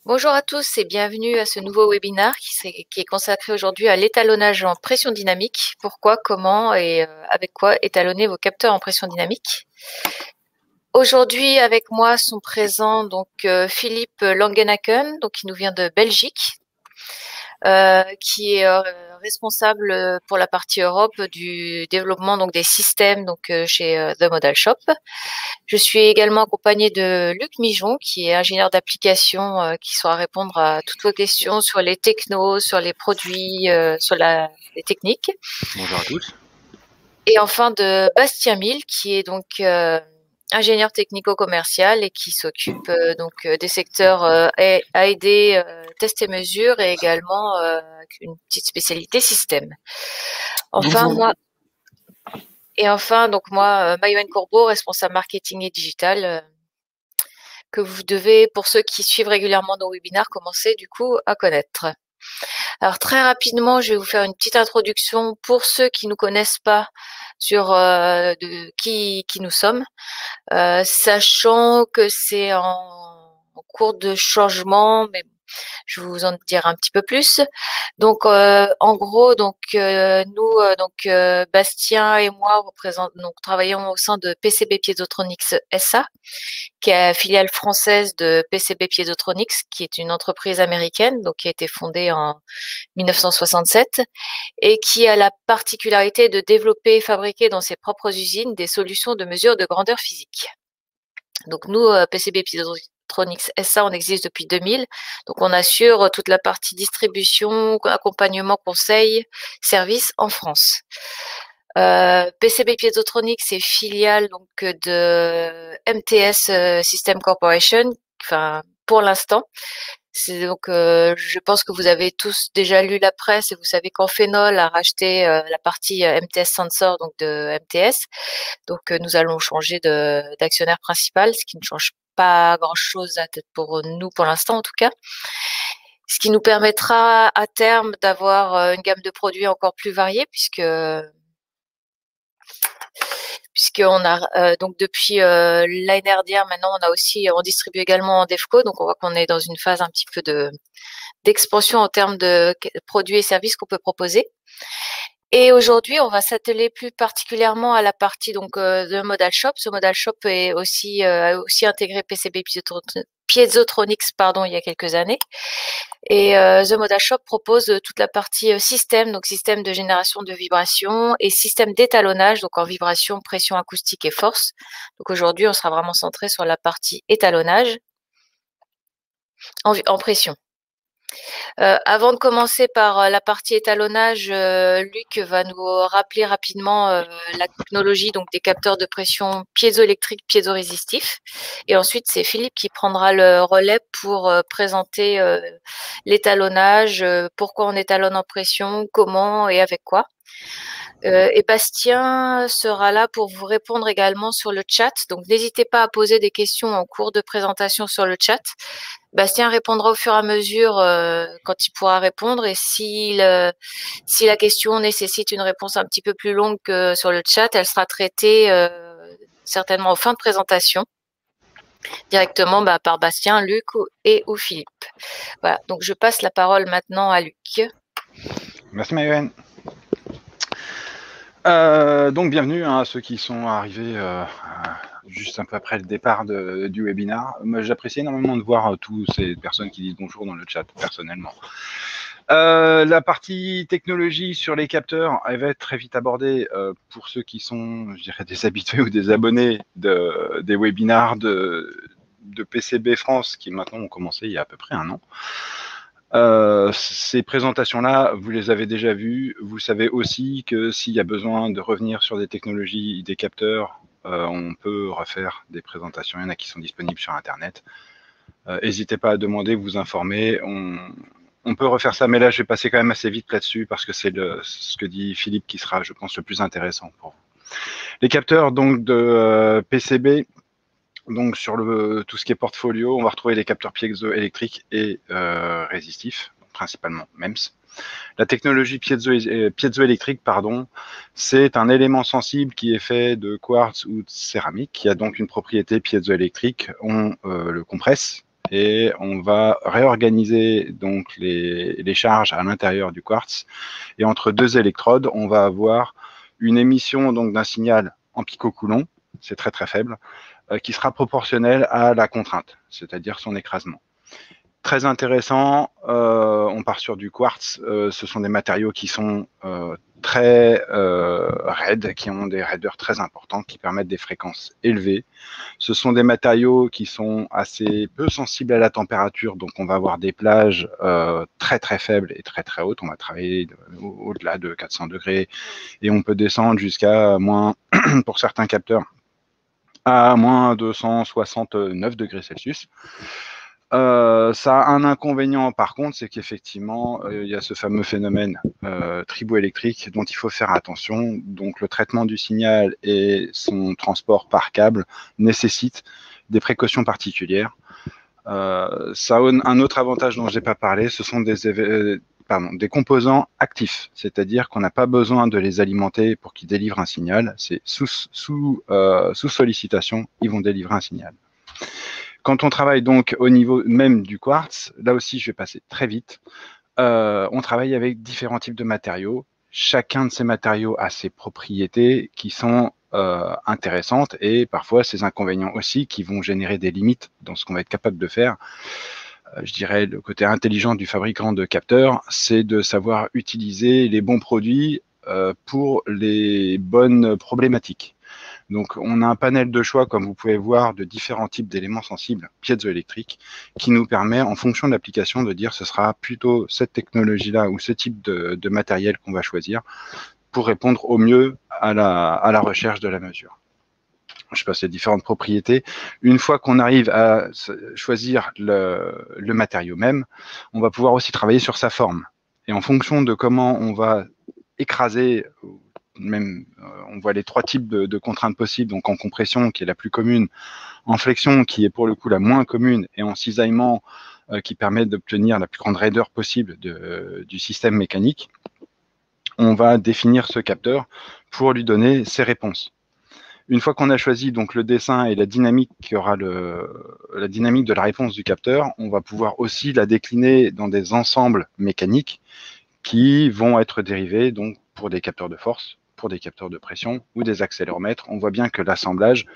Bonjour à tous et bienvenue à ce nouveau webinaire qui est consacré aujourd'hui à l'étalonnage en pression dynamique. Pourquoi, comment et avec quoi étalonner vos capteurs en pression dynamique. Aujourd'hui avec moi sont présents donc Philippe Langenaken, donc qui nous vient de Belgique, qui est responsable pour la partie Europe du développement donc des systèmes donc chez The Modal Shop. Je suis également accompagnée de Luc Mijon, qui est ingénieur d'application, qui saura répondre à toutes vos questions sur les technos, sur les produits, sur les techniques. Bonjour à tous. Et enfin de Bastien Mille, qui est donc ingénieur technico-commercial et qui s'occupe donc des secteurs A&D, test et mesure, et également une petite spécialité système. Enfin, Bonjour. moi, Maïwen Courbeau, responsable marketing et digital, que vous devez, pour ceux qui suivent régulièrement nos webinaires, commencer du coup à connaître. Alors très rapidement, je vais vous faire une petite introduction pour ceux qui nous connaissent pas sur qui nous sommes, sachant que c'est en cours de changement, mais je vais vous en dire un petit peu plus. Donc, en gros, nous, Bastien et moi, travaillons au sein de PCB Piezotronics SA, qui est la filiale française de PCB Piezotronics, qui est une entreprise américaine, donc qui a été fondée en 1967 et qui a la particularité de développer et fabriquer dans ses propres usines des solutions de mesure de grandeur physique. Donc nous, PCB Piezotronics SA, on existe depuis 2000. Donc on assure toute la partie distribution, accompagnement, conseil, service en France. PCB Piezotronics est filiale donc de MTS System Corporation, enfin pour l'instant. C'est donc, je pense que vous avez tous déjà lu la presse et vous savez qu'Amphenol a racheté la partie MTS Sensor donc de MTS. Donc nous allons changer d'actionnaire principal, ce qui ne change pas grand-chose pour nous pour l'instant en tout cas. Ce qui nous permettra à terme d'avoir une gamme de produits encore plus variée puisqu'on a donc depuis l'année dernière maintenant on distribue également en Defco, donc on voit qu'on est dans une phase un petit peu d'expansion en termes de produits et services qu'on peut proposer. Et aujourd'hui, on va s'atteler plus particulièrement à la partie donc de Modal Shop. Ce Modal Shop est aussi a aussi intégré PCB Piezotronics il y a quelques années. Et The Modal Shop propose toute la partie système, donc système de génération de vibrations et système d'étalonnage, donc en vibration, pression acoustique et force. Donc aujourd'hui, on sera vraiment centré sur la partie étalonnage en pression. Avant de commencer par la partie étalonnage, Luc va nous rappeler rapidement la technologie donc des capteurs de pression piézoélectriques piézorésistifs. Et ensuite, c'est Philippe qui prendra le relais pour présenter l'étalonnage, pourquoi on étalonne en pression, comment et avec quoi. Et Bastien sera là pour vous répondre également sur le chat. Donc, n'hésitez pas à poser des questions en cours de présentation sur le chat. Bastien répondra au fur et à mesure quand il pourra répondre. Et si la question nécessite une réponse un petit peu plus longue que sur le chat, elle sera traitée certainement en fin de présentation directement par Bastien, Luc ou Philippe. Voilà, donc je passe la parole maintenant à Luc. Merci Maëwen. Donc bienvenue à ceux qui sont arrivés juste un peu après le départ du webinaire. Moi j'apprécie énormément de voir toutes ces personnes qui disent bonjour dans le chat personnellement. La partie technologie sur les capteurs, elle va être très vite abordée pour ceux qui sont, je dirais, des habitués ou des abonnés des webinaires de PCB France qui maintenant ont commencé il y a à peu près un an. Ces présentations-là, vous les avez déjà vues. Vous savez aussi que s'il y a besoin de revenir sur des technologies, des capteurs, on peut refaire des présentations. Il y en a qui sont disponibles sur Internet. N'hésitez pas à demander, vous informer. On peut refaire ça, mais là, je vais passer quand même assez vite là-dessus parce que c'est ce que dit Philippe qui sera, je pense, le plus intéressant pour vous. Les capteurs donc de PCB. Donc sur tout ce qui est portfolio, on va retrouver les capteurs piézoélectriques et résistifs, principalement MEMS. La technologie piézoélectrique, c'est un élément sensible qui est fait de quartz ou de céramique, qui a donc une propriété piézoélectrique. On le compresse et on va réorganiser donc les charges à l'intérieur du quartz. Et entre deux électrodes, on va avoir une émission donc d'un signal en picocoulomb, c'est très très faible, qui sera proportionnelle à la contrainte, c'est-à-dire son écrasement. Très intéressant, on part sur du quartz, ce sont des matériaux qui sont très raides, qui ont des raideurs très importantes, qui permettent des fréquences élevées. Ce sont des matériaux qui sont assez peu sensibles à la température, donc on va avoir des plages très très faibles et très très hautes. On va travailler au-delà de 400 degrés et on peut descendre jusqu'à moins, pour certains capteurs, à moins 269 degrés Celsius. Ça a un inconvénient par contre, c'est qu'effectivement, il y a ce fameux phénomène triboélectrique dont il faut faire attention. Donc le traitement du signal et son transport par câble nécessitent des précautions particulières. Ça a un autre avantage dont je n'ai pas parlé, ce sont des composants actifs, c'est-à-dire qu'on n'a pas besoin de les alimenter pour qu'ils délivrent un signal. C'est sous sollicitation, ils vont délivrer un signal. Quand on travaille donc au niveau même du quartz, là aussi je vais passer très vite, on travaille avec différents types de matériaux. Chacun de ces matériaux a ses propriétés qui sont intéressantes et parfois ses inconvénients aussi qui vont générer des limites dans ce qu'on va être capable de faire. Je dirais le côté intelligent du fabricant de capteurs, c'est de savoir utiliser les bons produits pour les bonnes problématiques. Donc, on a un panel de choix, comme vous pouvez voir, de différents types d'éléments sensibles piézoélectriques qui nous permet, en fonction de l'application, de dire ce sera plutôt cette technologie-là ou ce type de matériel qu'on va choisir pour répondre au mieux à la recherche de la mesure. Je passe les différentes propriétés. Une fois qu'on arrive à choisir le matériau même, on va pouvoir aussi travailler sur sa forme. Et en fonction de comment on va écraser, même on voit les trois types de contraintes possibles, donc en compression qui est la plus commune, en flexion qui est pour le coup la moins commune, et en cisaillement qui permet d'obtenir la plus grande raideur possible du système mécanique, on va définir ce capteur pour lui donner ses réponses. Une fois qu'on a choisi donc le dessin et la dynamique qui aura la dynamique de la réponse du capteur, on va pouvoir aussi la décliner dans des ensembles mécaniques qui vont être dérivés donc pour des capteurs de force, pour des capteurs de pression ou des accéléromètres. On voit bien que l'assemblage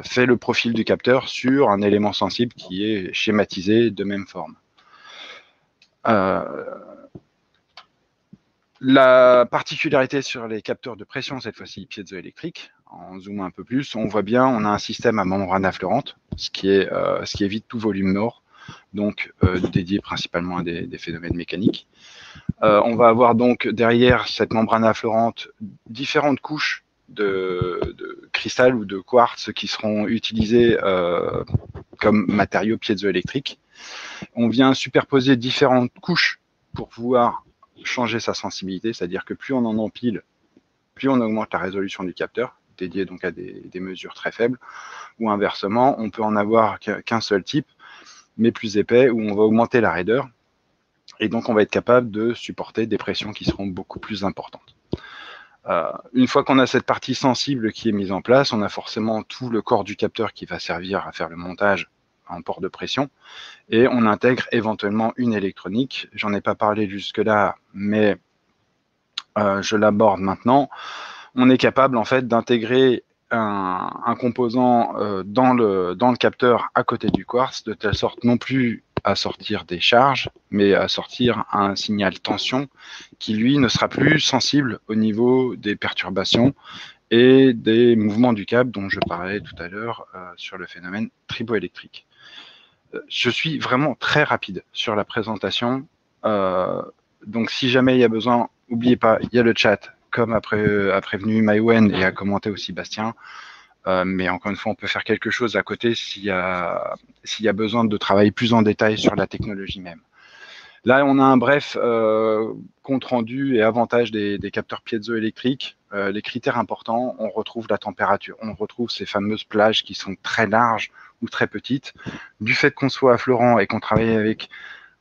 fait le profil du capteur sur un élément sensible qui est schématisé de même forme. La particularité sur les capteurs de pression, cette fois-ci piézoélectriques, en zoomant un peu plus, on voit bien, on a un système à membrane affleurante, ce qui évite tout volume mort, donc dédié principalement à des phénomènes mécaniques. On va avoir donc derrière cette membrane affleurante différentes couches de cristal ou de quartz qui seront utilisées comme matériaux piézoélectriques. On vient superposer différentes couches pour pouvoir changer sa sensibilité, c'est-à-dire que plus on en empile, plus on augmente la résolution du capteur, dédié donc à des mesures très faibles, ou inversement, on peut en avoir qu'un seul type, mais plus épais, où on va augmenter la raideur, et donc on va être capable de supporter des pressions qui seront beaucoup plus importantes. Une fois qu'on a cette partie sensible qui est mise en place, on a forcément tout le corps du capteur qui va servir à faire le montage en port de pression, et on intègre éventuellement une électronique. J'en ai pas parlé jusque-là, mais je l'aborde maintenant. On est capable en fait d'intégrer un composant dans le capteur à côté du quartz, de telle sorte non plus à sortir des charges, mais à sortir un signal tension qui, lui, ne sera plus sensible au niveau des perturbations et des mouvements du câble dont je parlais tout à l'heure sur le phénomène triboélectrique. Je suis vraiment très rapide sur la présentation. Donc, si jamais il y a besoin, n'oubliez pas, il y a le chat, comme a prévenu Maïwen et a commenté aussi Bastien. Mais encore une fois, on peut faire quelque chose à côté s'il y a besoin de travailler plus en détail sur la technologie même. Là, on a un bref compte rendu et avantage des capteurs piézoélectriques. Les critères importants, on retrouve la température, on retrouve ces fameuses plages qui sont très larges ou très petites. Du fait qu'on soit affleurant et qu'on travaille avec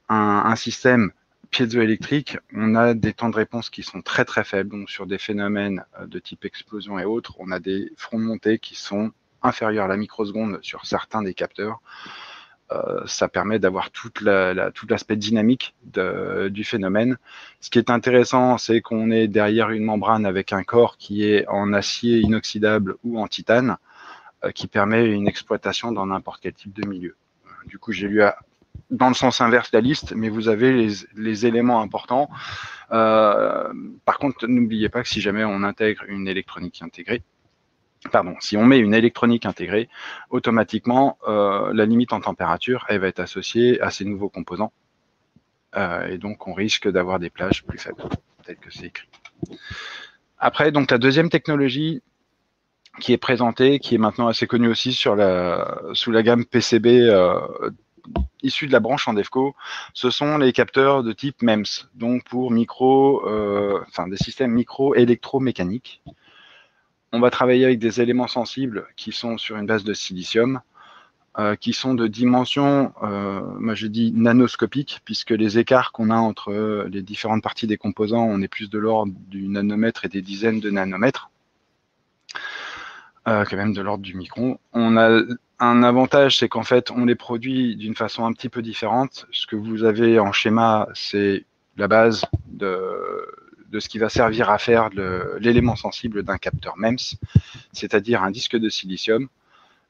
un système piézoélectrique, on a des temps de réponse qui sont très très faibles. Donc sur des phénomènes de type explosion et autres, on a des fronts de montée qui sont inférieurs à la microseconde sur certains des capteurs. ça permet d'avoir tout l'aspect dynamique du phénomène. Ce qui est intéressant, c'est qu'on est derrière une membrane avec un corps qui est en acier inoxydable ou en titane, qui permet une exploitation dans n'importe quel type de milieu. Du coup, j'ai lu dans le sens inverse la liste, mais vous avez les éléments importants. Par contre, n'oubliez pas que si jamais on intègre une électronique intégrée, si on met une électronique intégrée, automatiquement, la limite en température, elle va être associée à ces nouveaux composants. Et donc, on risque d'avoir des plages plus faibles, tel que c'est écrit. Après, donc, la deuxième technologie qui est présentée, qui est maintenant assez connue aussi sous la gamme PCB issue de la branche Andevco, ce sont les capteurs de type MEMS, donc pour des systèmes micro-électromécaniques. On va travailler avec des éléments sensibles qui sont sur une base de silicium, qui sont de dimensions, moi je dis nanoscopiques, puisque les écarts qu'on a entre les différentes parties des composants, on est plus de l'ordre du nanomètre et des dizaines de nanomètres, quand même de l'ordre du micron. On a un avantage, c'est qu'en fait, on les produit d'une façon un petit peu différente. Ce que vous avez en schéma, c'est la base de ce qui va servir à faire l'élément sensible d'un capteur MEMS, c'est-à-dire un disque de silicium.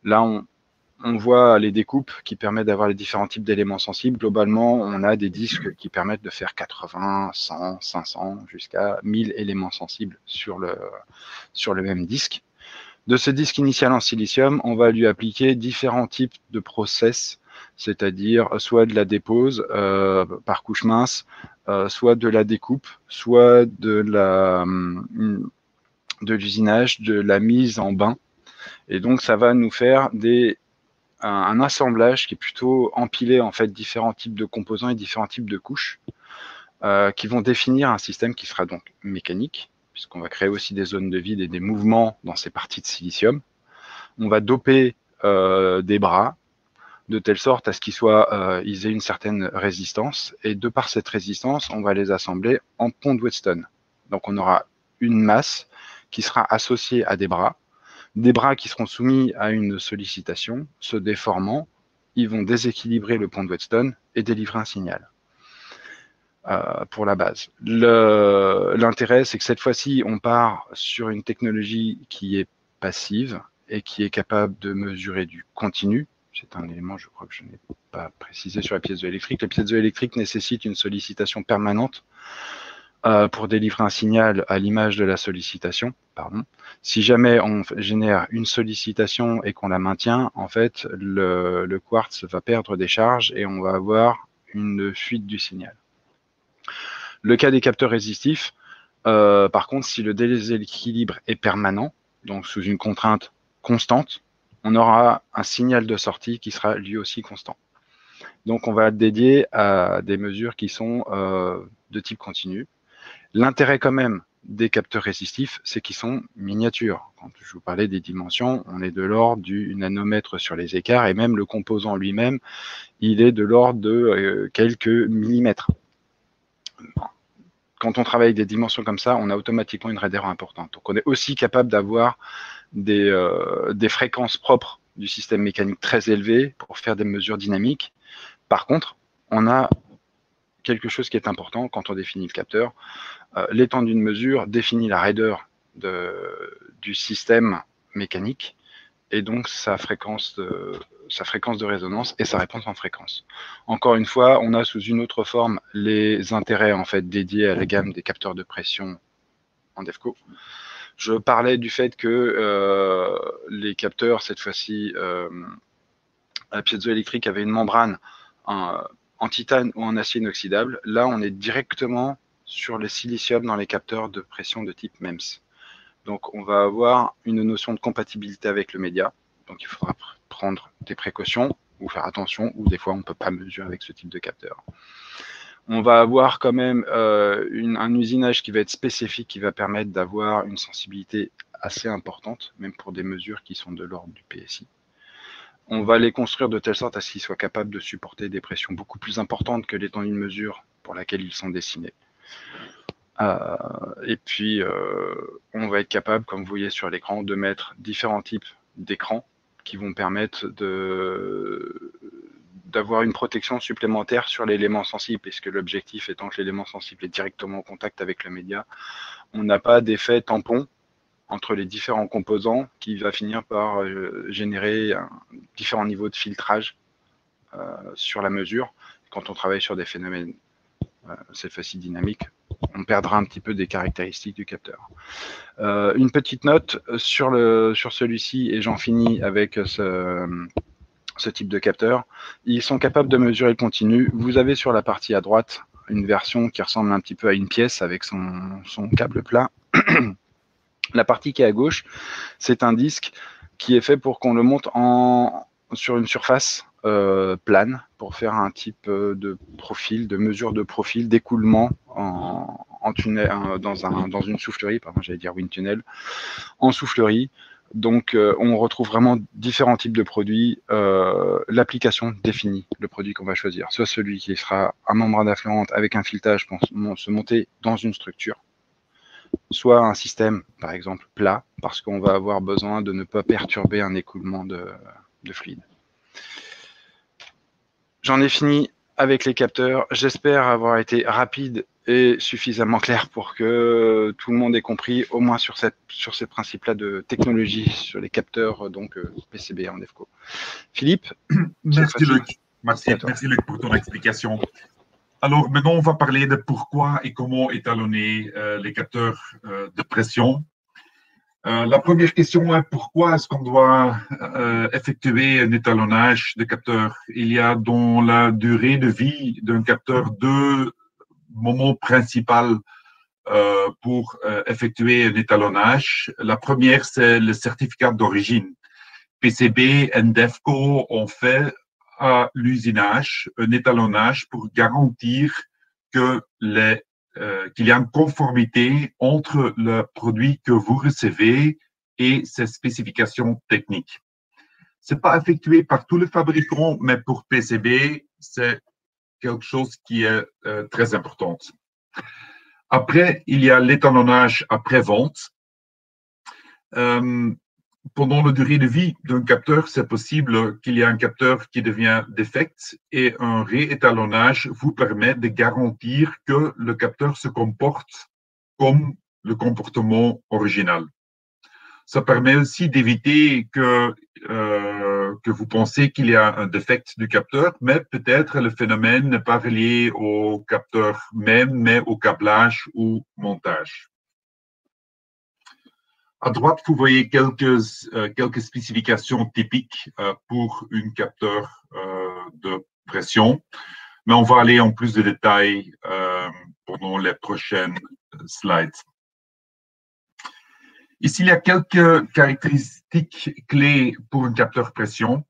Là, on voit les découpes qui permettent d'avoir les différents types d'éléments sensibles. Globalement, on a des disques qui permettent de faire 80, 100, 500, jusqu'à 1000 éléments sensibles sur le même disque. De ce disque initial en silicium, on va lui appliquer différents types de process, c'est-à-dire soit de la dépose par couche mince, soit de la découpe, soit de l'usinage, de la mise en bain. Et donc, ça va nous faire un assemblage qui est plutôt empilé, en fait, différents types de composants et différents types de couches qui vont définir un système qui sera donc mécanique, puisqu'on va créer aussi des zones de vide et des mouvements dans ces parties de silicium. On va doper des bras de telle sorte à ce qu'ils aient une certaine résistance, et de par cette résistance, on va les assembler en pont de Weston. Donc on aura une masse qui sera associée à des bras qui seront soumis à une sollicitation, se déformant, ils vont déséquilibrer le pont de Weston et délivrer un signal. Pour la base. L'intérêt, c'est que cette fois-ci, on part sur une technologie qui est passive et qui est capable de mesurer du continu. C'est un élément, je crois que je n'ai pas précisé sur la piézoélectrique. La piézoélectrique nécessite une sollicitation permanente pour délivrer un signal à l'image de la sollicitation. Si jamais on génère une sollicitation et qu'on la maintient, en fait, le quartz va perdre des charges et on va avoir une fuite du signal. Le cas des capteurs résistifs, par contre, si le déséquilibre est permanent, donc sous une contrainte constante, on aura un signal de sortie qui sera lui aussi constant. Donc, on va dédier à des mesures qui sont de type continu. L'intérêt quand même des capteurs résistifs, c'est qu'ils sont miniatures. Quand je vous parlais des dimensions, on est de l'ordre du nanomètre sur les écarts, et même le composant lui-même, il est de l'ordre de quelques millimètres. Quand on travaille avec des dimensions comme ça, on a automatiquement une raideur importante. Donc, on est aussi capable d'avoir des fréquences propres du système mécanique très élevées pour faire des mesures dynamiques. Par contre, on a quelque chose qui est important quand on définit le capteur. L'étendue de mesure définit la raideur du système mécanique et donc sa fréquence de résonance et sa réponse en fréquence. Encore une fois, on a sous une autre forme les intérêts en fait dédiés à la gamme des capteurs de pression Andevco. Je parlais du fait que les capteurs, cette fois-ci, piézoélectrique, avaient une membrane en titane ou en acier inoxydable. Là, on est directement sur le silicium dans les capteurs de pression de type MEMS. Donc, on va avoir une notion de compatibilité avec le média. Donc, il faudra prendre des précautions ou faire attention, ou des fois, on ne peut pas mesurer avec ce type de capteur. On va avoir quand même un usinage qui va être spécifique, qui va permettre d'avoir une sensibilité assez importante, même pour des mesures qui sont de l'ordre du PSI. On va les construire de telle sorte à ce qu'ils soient capables de supporter des pressions beaucoup plus importantes que l'étendue de mesure pour laquelle ils sont dessinés. Et puis, on va être capable, comme vous voyez sur l'écran, de mettre différents types d'écrans qui vont permettre d'avoir une protection supplémentaire sur l'élément sensible, puisque l'objectif étant que l'élément sensible est directement en contact avec le média. On n'a pas d'effet tampon entre les différents composants qui va finir par générer différents niveaux de filtrage sur la mesure. Quand on travaille sur des phénomènes cette fois-ci dynamiques, on perdra un petit peu des caractéristiques du capteur. Une petite note sur celui-ci, et j'en finis avec ce type de capteur. Ils sont capables de mesurer le continu. Vous avez sur la partie à droite une version qui ressemble un petit peu à une pièce avec son câble plat. La partie qui est à gauche, c'est un disque qui est fait pour qu'on le monte sur une surface plane pour faire un type de profil, de mesure de profil, d'écoulement en tunnel, dans une soufflerie, pardon, j'allais dire wind tunnel, en soufflerie. Donc, on retrouve vraiment différents types de produits. L'application définit le produit qu'on va choisir, soit celui qui sera à membrane affleurante avec un filetage pour se monter dans une structure, soit un système, par exemple, plat, parce qu'on va avoir besoin de ne pas perturber un écoulement de fluide. J'en ai fini avec les capteurs. J'espère avoir été rapide et suffisamment clair pour que tout le monde ait compris, au moins sur ces principes-là de technologie, sur les capteurs donc PCB en DEFCO. Philippe? Merci Luc. Merci Luc pour ton explication. Alors maintenant, on va parler de pourquoi et comment étalonner les capteurs de pression. La première question est pourquoi est-ce qu'on doit effectuer un étalonnage de capteurs? Il y a dans la durée de vie d'un capteur deux moments principaux pour effectuer un étalonnage. La première, c'est le certificat d'origine. PCB et DEFCO ont fait à l'usinage un étalonnage pour garantir que qu'il y a une conformité entre le produit que vous recevez et ses spécifications techniques. Ce n'est pas effectué par tous les fabricants, mais pour PCB, c'est quelque chose qui est très important. Après, il y a l'étalonnage après-vente. Pendant la durée de vie d'un capteur, c'est possible qu'il y ait un capteur qui devient défect et un réétalonnage vous permet de garantir que le capteur se comporte comme le comportement original. Ça permet aussi d'éviter que vous pensez qu'il y a un défect du capteur, mais peut-être le phénomène n'est pas relié au capteur même, mais au câblage ou montage. À droite, vous voyez quelques spécifications typiques pour un capteur de pression, mais on va aller en plus de détails pendant les prochaines slides. Ici, il y a quelques caractéristiques clés pour un capteur pression.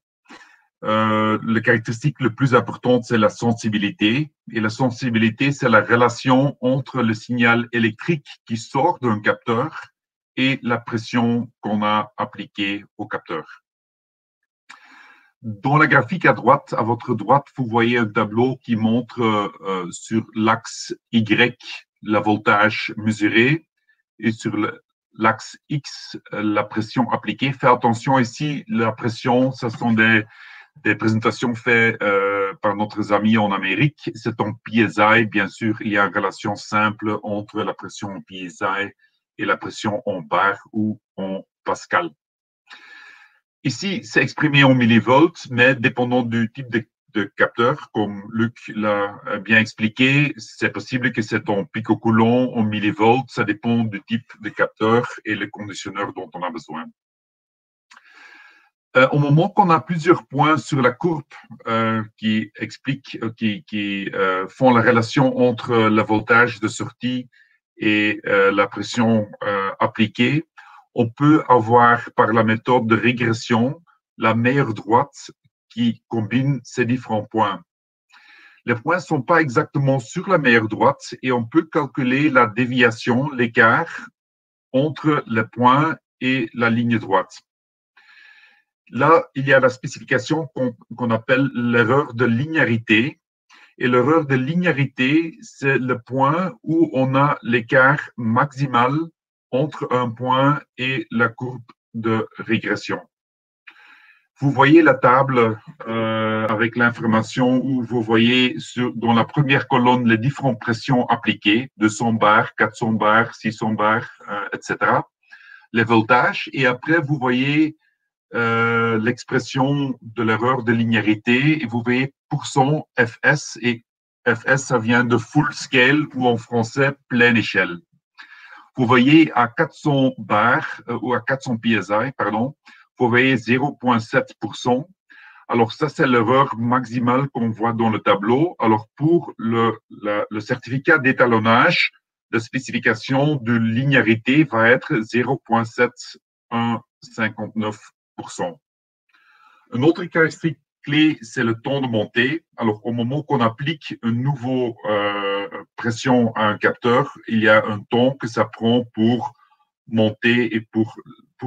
La caractéristique le plus importante, c'est la sensibilité. Et la sensibilité, c'est la relation entre le signal électrique qui sort d'un capteur et la pression qu'on a appliquée au capteur. Dans la graphique à droite, à votre droite, vous voyez un tableau qui montre sur l'axe Y le voltage mesuré et sur l'axe X la pression appliquée. Faites attention ici, la pression, ce sont des présentations faites par notre ami en Amérique. C'est en PSI, bien sûr, il y a une relation simple entre la pression en PSI et la pression en bar ou en pascal. Ici, c'est exprimé en millivolts, mais dépendant du type de capteur, comme Luc l'a bien expliqué, c'est possible que c'est en picocoulomb, en millivolts, ça dépend du type de capteur et le conditionneur dont on a besoin. Au moment qu'on a plusieurs points sur la courbe qui expliquent, qui font la relation entre le voltage de sortie et la pression appliquée, on peut avoir par la méthode de régression la meilleure droite qui combine ces différents points. Les points ne sont pas exactement sur la meilleure droite et on peut calculer la déviation, l'écart entre les points et la ligne droite. Là, il y a la spécification qu'on appelle l'erreur de linéarité. Et l'erreur de linéarité, c'est le point où on a l'écart maximal entre un point et la courbe de régression. vous voyez la table avec l'information où vous voyez dans la première colonne les différentes pressions appliquées, 200 bars, 400 bars, 600 bars, etc. Les voltages. Et après, vous voyez l'expression de l'erreur de linéarité et vous voyez pourcent FS. Et FS, ça vient de full scale ou en français pleine échelle. Vous voyez à 400 bars ou à 400 PSI, pardon, vous voyez 0,7%. Alors ça, c'est l'erreur maximale qu'on voit dans le tableau. Alors pour le certificat d'étalonnage, la spécification de linéarité va être 0,7159%. Une autre caractéristique clé, c'est le temps de montée. Alors, au moment qu'on applique une nouvelle pression à un capteur, il y a un temps que ça prend pour monter et pour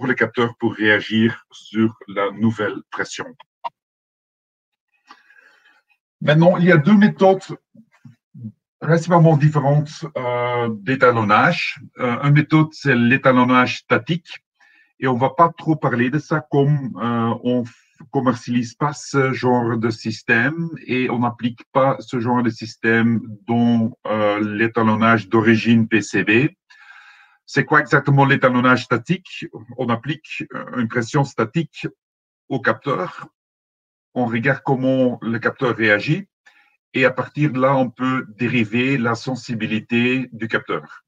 le capteur pour réagir sur la nouvelle pression. Maintenant, il y a deux méthodes principalement différentes d'étalonnage. Une méthode, c'est l'étalonnage statique. Et on ne va pas trop parler de ça comme on commercialise pas ce genre de système et on n'applique pas ce genre de système dans l'étalonnage d'origine PCB. C'est quoi exactement l'étalonnage statique? On applique une pression statique au capteur, on regarde comment le capteur réagit et à partir de là, on peut dériver la sensibilité du capteur.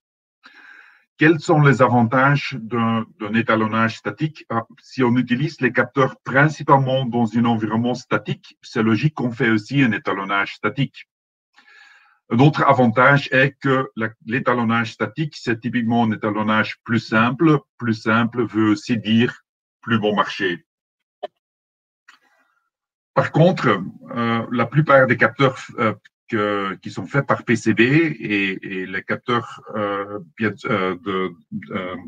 Quels sont les avantages d'un étalonnage statique? Si on utilise les capteurs principalement dans un environnement statique, c'est logique qu'on fait aussi un étalonnage statique. Un autre avantage est que l'étalonnage statique, c'est typiquement un étalonnage plus simple. Plus simple veut aussi dire plus bon marché. Par contre, la plupart des capteurs qui sont faits par PCB et les capteurs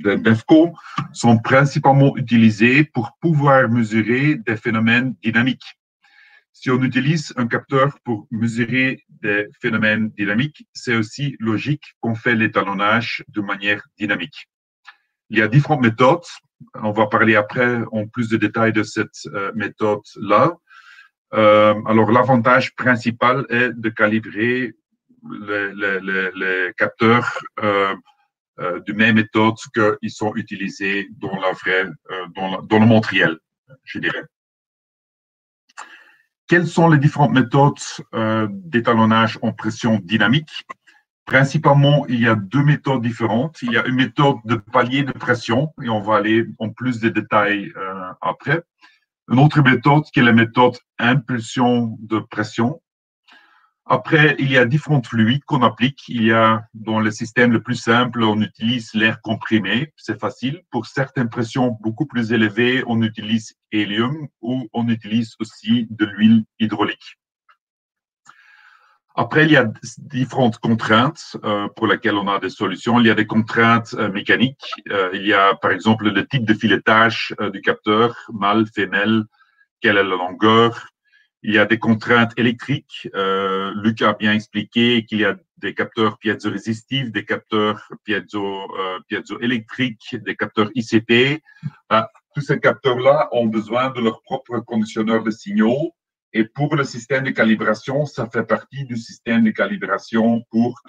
d'EFCO sont principalement utilisés pour pouvoir mesurer des phénomènes dynamiques. Si on utilise un capteur pour mesurer des phénomènes dynamiques, c'est aussi logique qu'on fait l'étalonnage de manière dynamique. Il y a différentes méthodes. On va parler après en plus de détails de cette méthode-là. Alors, l'avantage principal est de calibrer les capteurs de même méthode qu'ils sont utilisés dans dans le monde réel, je dirais. Quelles sont les différentes méthodes d'étalonnage en pression dynamique? Principalement, il y a deux méthodes différentes. Il y a une méthode de palier de pression, et on va aller en plus de détails après. Une autre méthode qui est la méthode impulsion de pression. Après, il y a différents fluides qu'on applique. Il y a, dans le système le plus simple, on utilise l'air comprimé, c'est facile. Pour certaines pressions beaucoup plus élevées, on utilise hélium ou on utilise aussi de l'huile hydraulique. Après, il y a différentes contraintes pour lesquelles on a des solutions. Il y a des contraintes mécaniques. Il y a, par exemple, le type de filetage du capteur, mâle, femelle, quelle est la longueur. Il y a des contraintes électriques. Luc a bien expliqué qu'il y a des capteurs piézoresistifs, des capteurs piézoélectriques, des capteurs ICP. Tous ces capteurs-là ont besoin de leur propre conditionneur de signaux. Et pour le système de calibration, ça fait partie du système de calibration pour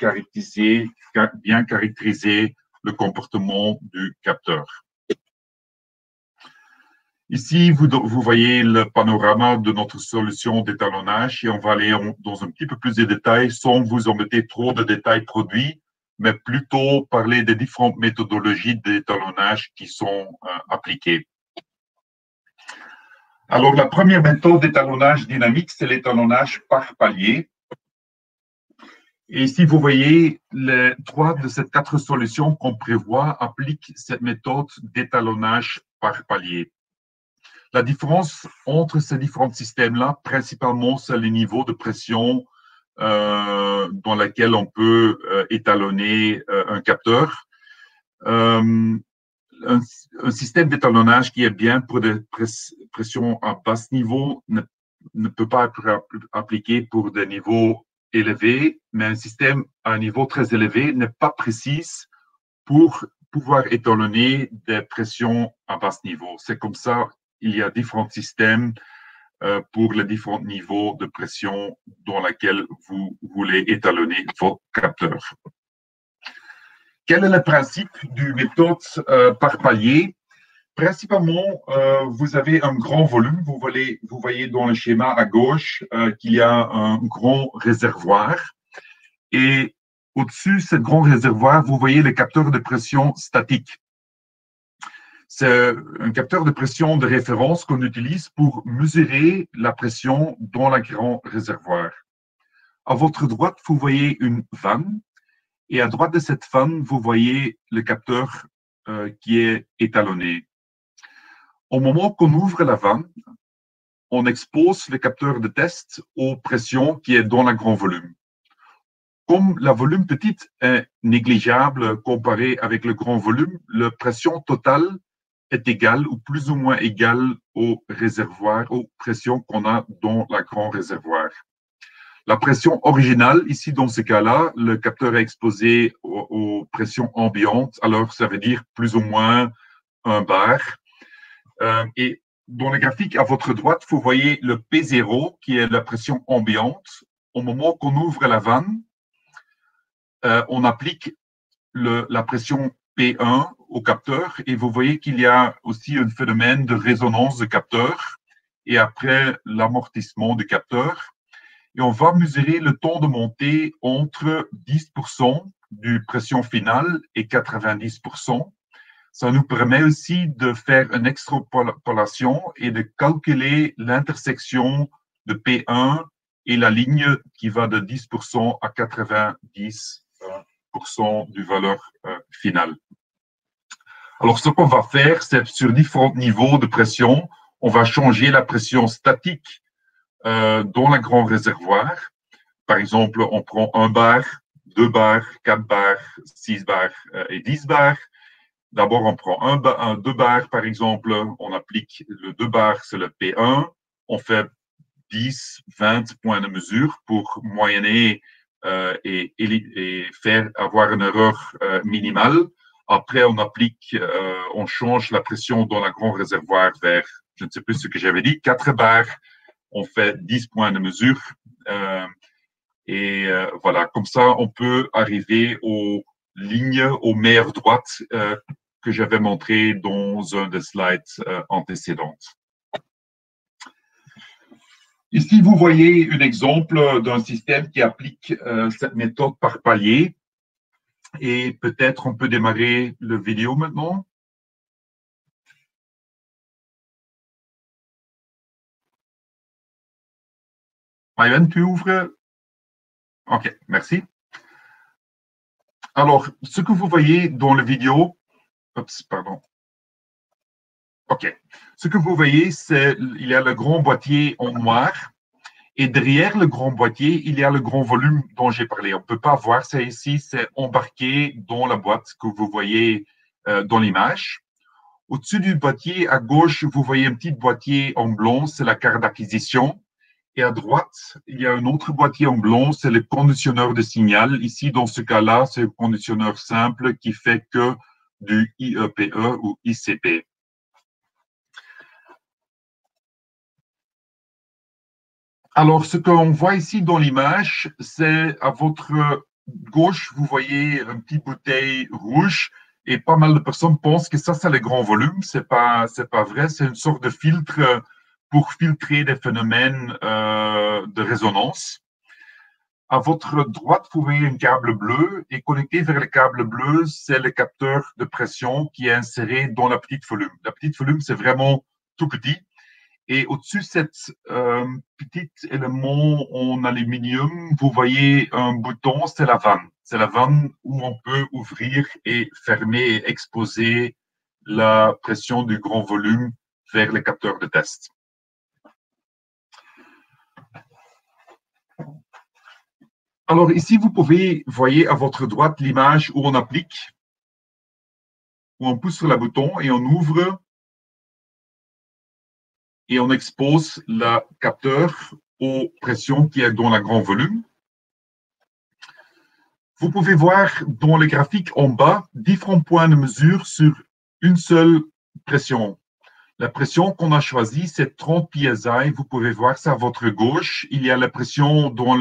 bien caractériser le comportement du capteur. Ici, vous voyez le panorama de notre solution d'étalonnage et on va aller dans un petit peu plus de détails sans vous embêter trop de détails produits, mais plutôt parler des différentes méthodologies d'étalonnage qui sont appliquées. Alors, la première méthode d'étalonnage dynamique, c'est l'étalonnage par palier. Et ici, vous voyez, les trois de ces quatre solutions qu'on prévoit appliquent cette méthode d'étalonnage par palier. La différence entre ces différents systèmes-là, principalement, c'est le niveau de pression dans lequel on peut étalonner un capteur. Un système d'étalonnage qui est bien pour des pressions à bas niveau ne peut pas être appliqué pour des niveaux élevés, mais un système à un niveau très élevé n'est pas précis pour pouvoir étalonner des pressions à bas niveau. C'est comme ça, il y a différents systèmes pour les différents niveaux de pression dans lesquels vous voulez étalonner vos capteurs. Quel est le principe du méthode par palier? Principalement, vous avez un grand volume. Vous voyez dans le schéma à gauche qu'il y a un grand réservoir. Et au-dessus de ce grand réservoir, vous voyez le capteur de pression statique. C'est un capteur de pression de référence qu'on utilise pour mesurer la pression dans le grand réservoir. À votre droite, vous voyez une vanne. Et à droite de cette vanne, vous voyez le capteur qui est étalonné. Au moment qu'on ouvre la vanne, on expose le capteur de test aux pressions qui est dans le grand volume. Comme la volume petite est négligeable comparé avec le grand volume, la pression totale est égale ou plus ou moins égale au réservoir, aux pressions qu'on a dans le grand réservoir. La pression originale, ici dans ce cas-là, le capteur est exposé aux pressions ambiantes, alors ça veut dire plus ou moins 1 bar. Et dans le graphique à votre droite, vous voyez le P0 qui est la pression ambiante. Au moment qu'on ouvre la vanne, on applique la pression P1 au capteur et vous voyez qu'il y a aussi un phénomène de résonance de capteur et après l'amortissement du capteur. Et on va mesurer le temps de montée entre 10% du pression finale et 90%. Ça nous permet aussi de faire une extrapolation et de calculer l'intersection de P1 et la ligne qui va de 10% à 90% du valeur finale. Alors, ce qu'on va faire, c'est sur différents niveaux de pression, on va changer la pression statique dans le grand réservoir. Par exemple, on prend 1 bar, 2 bars, 4 bars, 6 bars et 10 bars. D'abord, on prend 2 bars, par exemple, on applique le 2 bars, c'est le P1, on fait 10, 20 points de mesure pour moyenner et faire avoir une erreur minimale. Après, on change la pression dans le grand réservoir vers, je ne sais plus ce que j'avais dit, 4 bars, on fait 10 points de mesure. Voilà, comme ça, on peut arriver aux lignes, aux meilleures droites que j'avais montré dans un des slides antécédentes. Ici, vous voyez un exemple d'un système qui applique cette méthode par palier. Et peut-être on peut démarrer la vidéo maintenant. Ivan, tu ouvres? OK, merci. Alors, ce que vous voyez dans la vidéo, pardon. OK. Ce que vous voyez, c'est il y a le grand boîtier en noir et derrière le grand boîtier, il y a le grand volume dont j'ai parlé. On ne peut pas voir ça ici, c'est embarqué dans la boîte que vous voyez dans l'image. Au-dessus du boîtier, à gauche, vous voyez un petit boîtier en blanc, c'est la carte d'acquisition. Et à droite, il y a un autre boîtier en blanc, c'est le conditionneur de signal. Ici, dans ce cas-là, c'est un conditionneur simple qui fait que du IEPE ou ICP. Alors, ce qu'on voit ici dans l'image, c'est à votre gauche, vous voyez une petite bouteille rouge et pas mal de personnes pensent que ça, c'est le grand volume. C'est pas vrai, c'est une sorte de filtre pour filtrer des phénomènes de résonance. À votre droite, vous voyez un câble bleu et connecté vers le câble bleu, c'est le capteur de pression qui est inséré dans la petite volume. La petite volume, c'est vraiment tout petit. Et au-dessus de cet petit élément en aluminium, vous voyez un bouton, c'est la vanne. C'est la vanne où on peut ouvrir et fermer et exposer la pression du grand volume vers le capteur de test. Alors ici, vous pouvez voyez à votre droite l'image où on applique, où on pousse sur le bouton et on ouvre et on expose le capteur aux pressions qui est dans le grand volume. Vous pouvez voir dans le graphique en bas différents points de mesure sur une seule pression. La pression qu'on a choisie, c'est 30 psi. Vous pouvez voir ça à votre gauche. Il y a la pression dans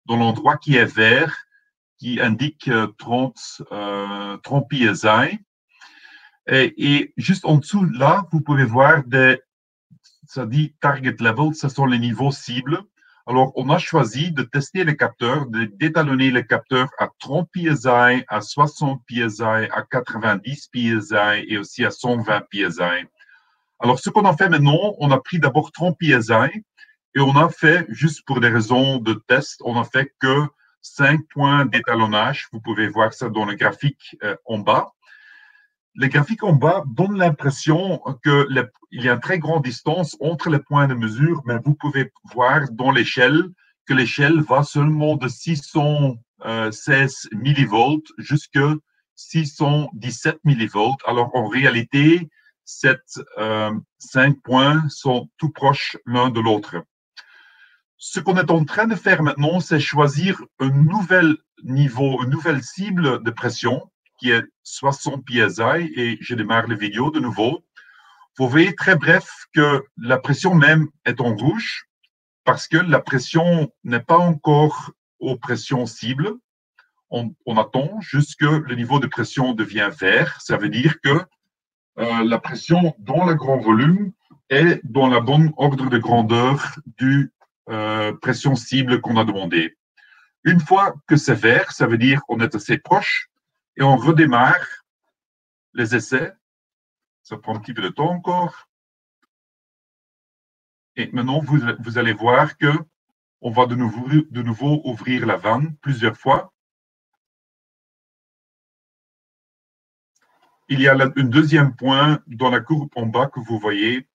l'endroit qui est vert, qui indique 30 psi. Et juste en dessous, là, vous pouvez voir ça dit target level, ce sont les niveaux cibles. Alors, on a choisi de tester les capteurs, d'étalonner les capteurs à 30 psi, à 60 psi, à 90 psi et aussi à 120 psi. Alors, ce qu'on a fait maintenant, on a pris d'abord 30 psi et on a fait, juste pour des raisons de test, on a fait que 5 points d'étalonnage. Vous pouvez voir ça dans le graphique en bas. Le graphique en bas donne l'impression qu'il y a une très grande distance entre les points de mesure, mais vous pouvez voir dans l'échelle que l'échelle va seulement de 616 millivolts jusqu'à 617 millivolts. Alors, en réalité, ces 5 points sont tout proches l'un de l'autre. Ce qu'on est en train de faire maintenant, c'est choisir un nouvel niveau, une nouvelle cible de pression qui est 60 psi, et je démarre la vidéo de nouveau. Vous voyez très bref que la pression même est en rouge parce que la pression n'est pas encore aux pressions cibles. On attend jusqu'à le niveau de pression devient vert. Ça veut dire que la pression dans le grand volume est dans la bonne ordre de grandeur du pression cible qu'on a demandé. Une fois que c'est vert, ça veut dire qu'on est assez proche. Et on redémarre les essais. Ça prend un petit peu de temps encore. Et maintenant, vous allez voir que on va de nouveau ouvrir la vanne plusieurs fois. Il y a un deuxième point dans la courbe en bas que vous voyez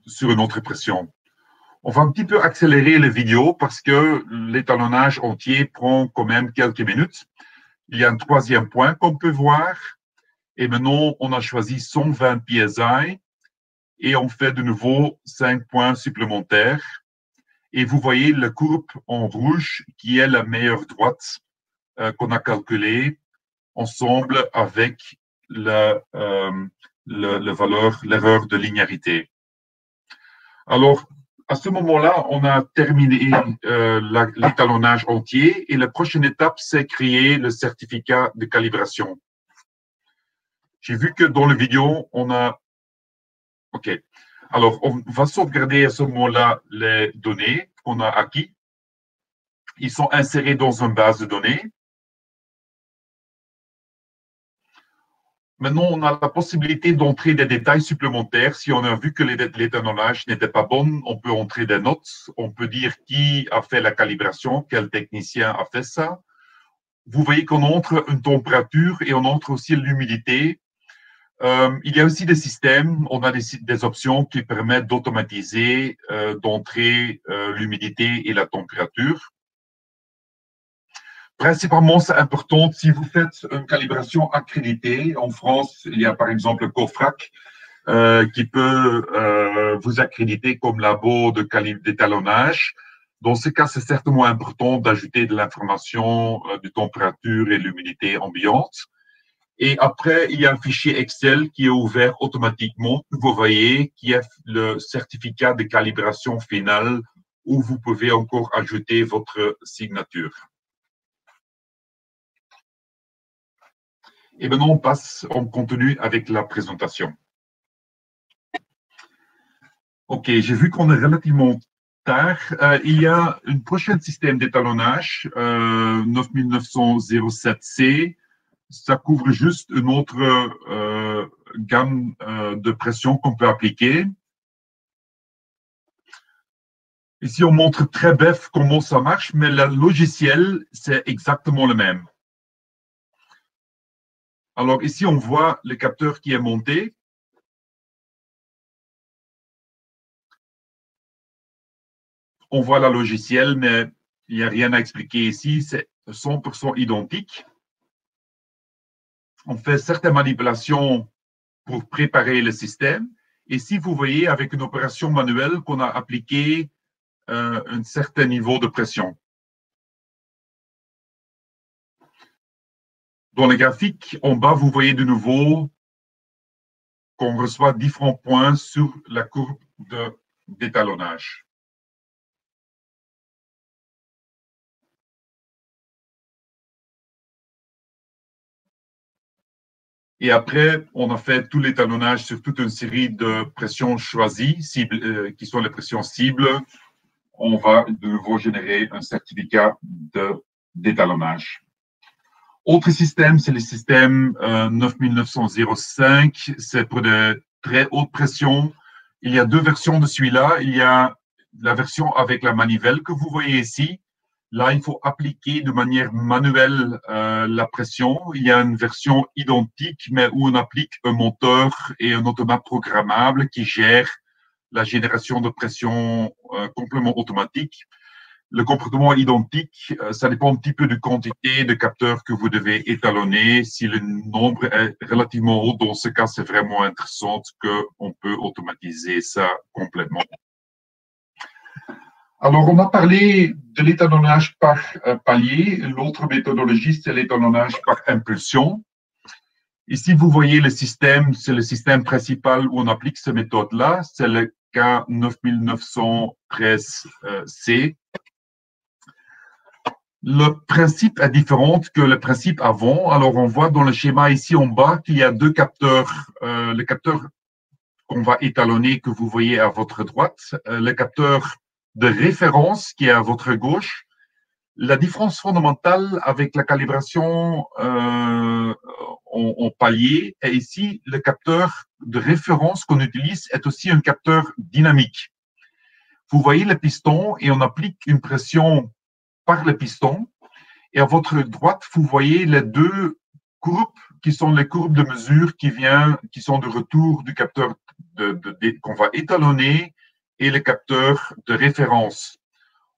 sur une autre pression. On va un petit peu accélérer la vidéo parce que l'étalonnage entier prend quand même quelques minutes. Il y a un troisième point qu'on peut voir. Et maintenant, on a choisi 120 psi et on fait de nouveau 5 points supplémentaires. Et vous voyez la courbe en rouge qui est la meilleure droite qu'on a calculée ensemble avec l'erreur de linéarité. Alors, à ce moment-là, on a terminé l'étalonnage entier et la prochaine étape, c'est créer le certificat de calibration. J'ai vu que dans la vidéo, on a... OK. Alors, on va sauvegarder à ce moment-là les données qu'on a acquis. Ils sont insérés dans une base de données. Maintenant, on a la possibilité d'entrer des détails supplémentaires. Si on a vu que l'étalonnage n'était pas bon, on peut entrer des notes. On peut dire qui a fait la calibration, quel technicien a fait ça. Vous voyez qu'on entre une température et on entre aussi l'humidité. Il y a aussi des systèmes, on a des options qui permettent d'automatiser, d'entrer l'humidité et la température. Principalement, c'est important si vous faites une calibration accréditée. En France, il y a par exemple COFRAC qui peut vous accréditer comme labo d'étalonnage. Dans ce cas, c'est certainement important d'ajouter de l'information de température et l'humidité ambiante. Et après, il y a un fichier Excel qui est ouvert automatiquement. Vous voyez qu'il y a le certificat de calibration finale où vous pouvez encore ajouter votre signature. Et maintenant, on continue avec la présentation. OK, j'ai vu qu'on est relativement tard. Il y a un prochain système d'étalonnage, 9907C. Ça couvre juste une autre gamme de pression qu'on peut appliquer. Ici, on montre très bref comment ça marche, mais le logiciel, c'est exactement le même. Alors ici, on voit le capteur qui est monté. On voit le logiciel, mais il n'y a rien à expliquer ici. C'est 100% identique. On fait certaines manipulations pour préparer le système. Et si vous voyez, avec une opération manuelle, qu'on a appliqué un certain niveau de pression. Dans le graphique, en bas, vous voyez de nouveau qu'on reçoit différents points sur la courbe d'étalonnage. Et après, on a fait tout l'étalonnage sur toute une série de pressions choisies, qui sont les pressions cibles. On va de nouveau générer un certificat d'étalonnage. Autre système, c'est le système 9905. C'est pour de très haute pression. Il y a deux versions de celui-là. Il y a la version avec la manivelle que vous voyez ici. Là, il faut appliquer de manière manuelle la pression. Il y a une version identique, mais où on applique un moteur et un automate programmable qui gère la génération de pression complètement automatique. Le comportement identique, ça dépend un petit peu de quantité de capteurs que vous devez étalonner. Si le nombre est relativement haut, dans ce cas, c'est vraiment intéressant qu'on peut automatiser ça complètement. Alors, on a parlé de l'étalonnage par palier. L'autre méthodologie, c'est l'étalonnage par impulsion. Ici, vous voyez le système, c'est le système principal où on applique cette méthode-là. C'est le K9913C. Le principe est différent que le principe avant. Alors, on voit dans le schéma ici en bas qu'il y a deux capteurs. Le capteur qu'on va étalonner, que vous voyez à votre droite, le capteur de référence qui est à votre gauche. La différence fondamentale avec la calibration en palier est ici, le capteur de référence qu'on utilise est aussi un capteur dynamique. Vous voyez le piston et on applique une pression par le piston. Et à votre droite, vous voyez les deux courbes qui sont les courbes de mesure qui sont de retour du capteur qu'on va étalonner et le capteur de référence.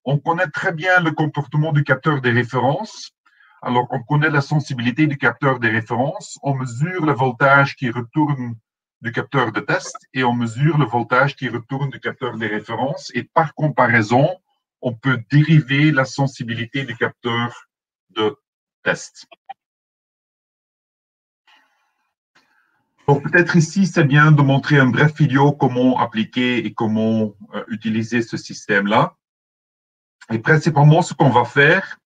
On connaît très bien le comportement du capteur de référence. Alors, on connaît la sensibilité du capteur de référence. On mesure le voltage qui retourne du capteur de test et on mesure le voltage qui retourne du capteur de référence. Et par comparaison, on peut dériver la sensibilité du capteur de test. Donc, peut-être ici, c'est bien de montrer un bref vidéo comment appliquer et comment utiliser ce système-là. Et principalement, ce qu'on va faire,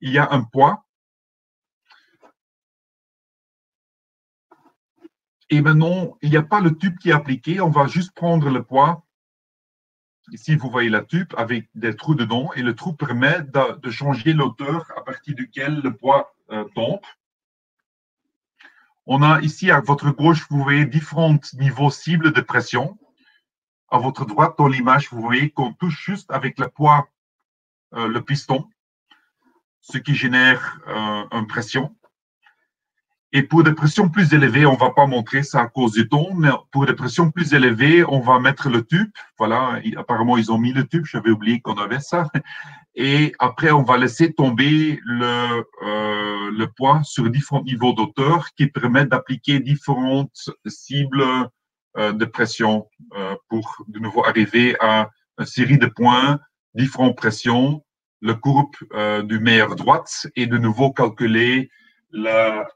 il y a un poids. Et maintenant, il n'y a pas le tube qui est appliqué. On va juste prendre le poids. Ici, vous voyez la tube avec des trous dedans. Et le trou permet de changer l'auteur à partir duquel le poids tombe. On a ici, à votre gauche, vous voyez différents niveaux cibles de pression. À votre droite, dans l'image, vous voyez qu'on touche juste avec le poids le piston, ce qui génère une pression. Et pour des pressions plus élevées, on ne va pas montrer ça à cause du ton, mais pour des pressions plus élevées, on va mettre le tube. Voilà, apparemment, ils ont mis le tube, j'avais oublié qu'on avait ça. Et après, on va laisser tomber le poids sur différents niveaux d'auteur qui permettent d'appliquer différentes cibles de pression pour de nouveau arriver à une série de points, différentes pressions, le courbe du meilleur droite et de nouveau calculer la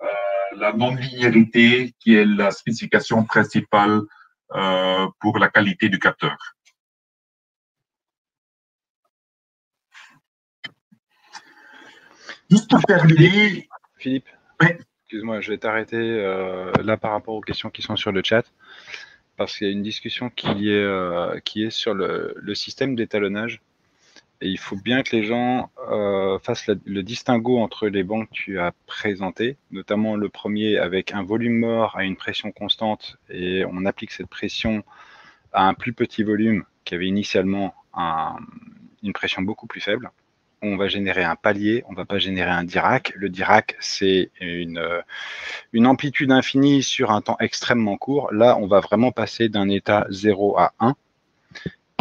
non-linéarité qui est la spécification principale pour la qualité du capteur. Juste pour terminer. Philippe, oui. Excuse-moi, je vais t'arrêter là par rapport aux questions qui sont sur le chat, parce qu'il y a une discussion qui est sur le système d'étalonnage. Et il faut bien que les gens fassent le distinguo entre les bancs que tu as présentés, notamment le premier avec un volume mort à une pression constante, et on applique cette pression à un plus petit volume qui avait initialement une pression beaucoup plus faible. On va générer un palier, on ne va pas générer un Dirac. Le Dirac, c'est une amplitude infinie sur un temps extrêmement court. Là, on va vraiment passer d'un état 0 à 1.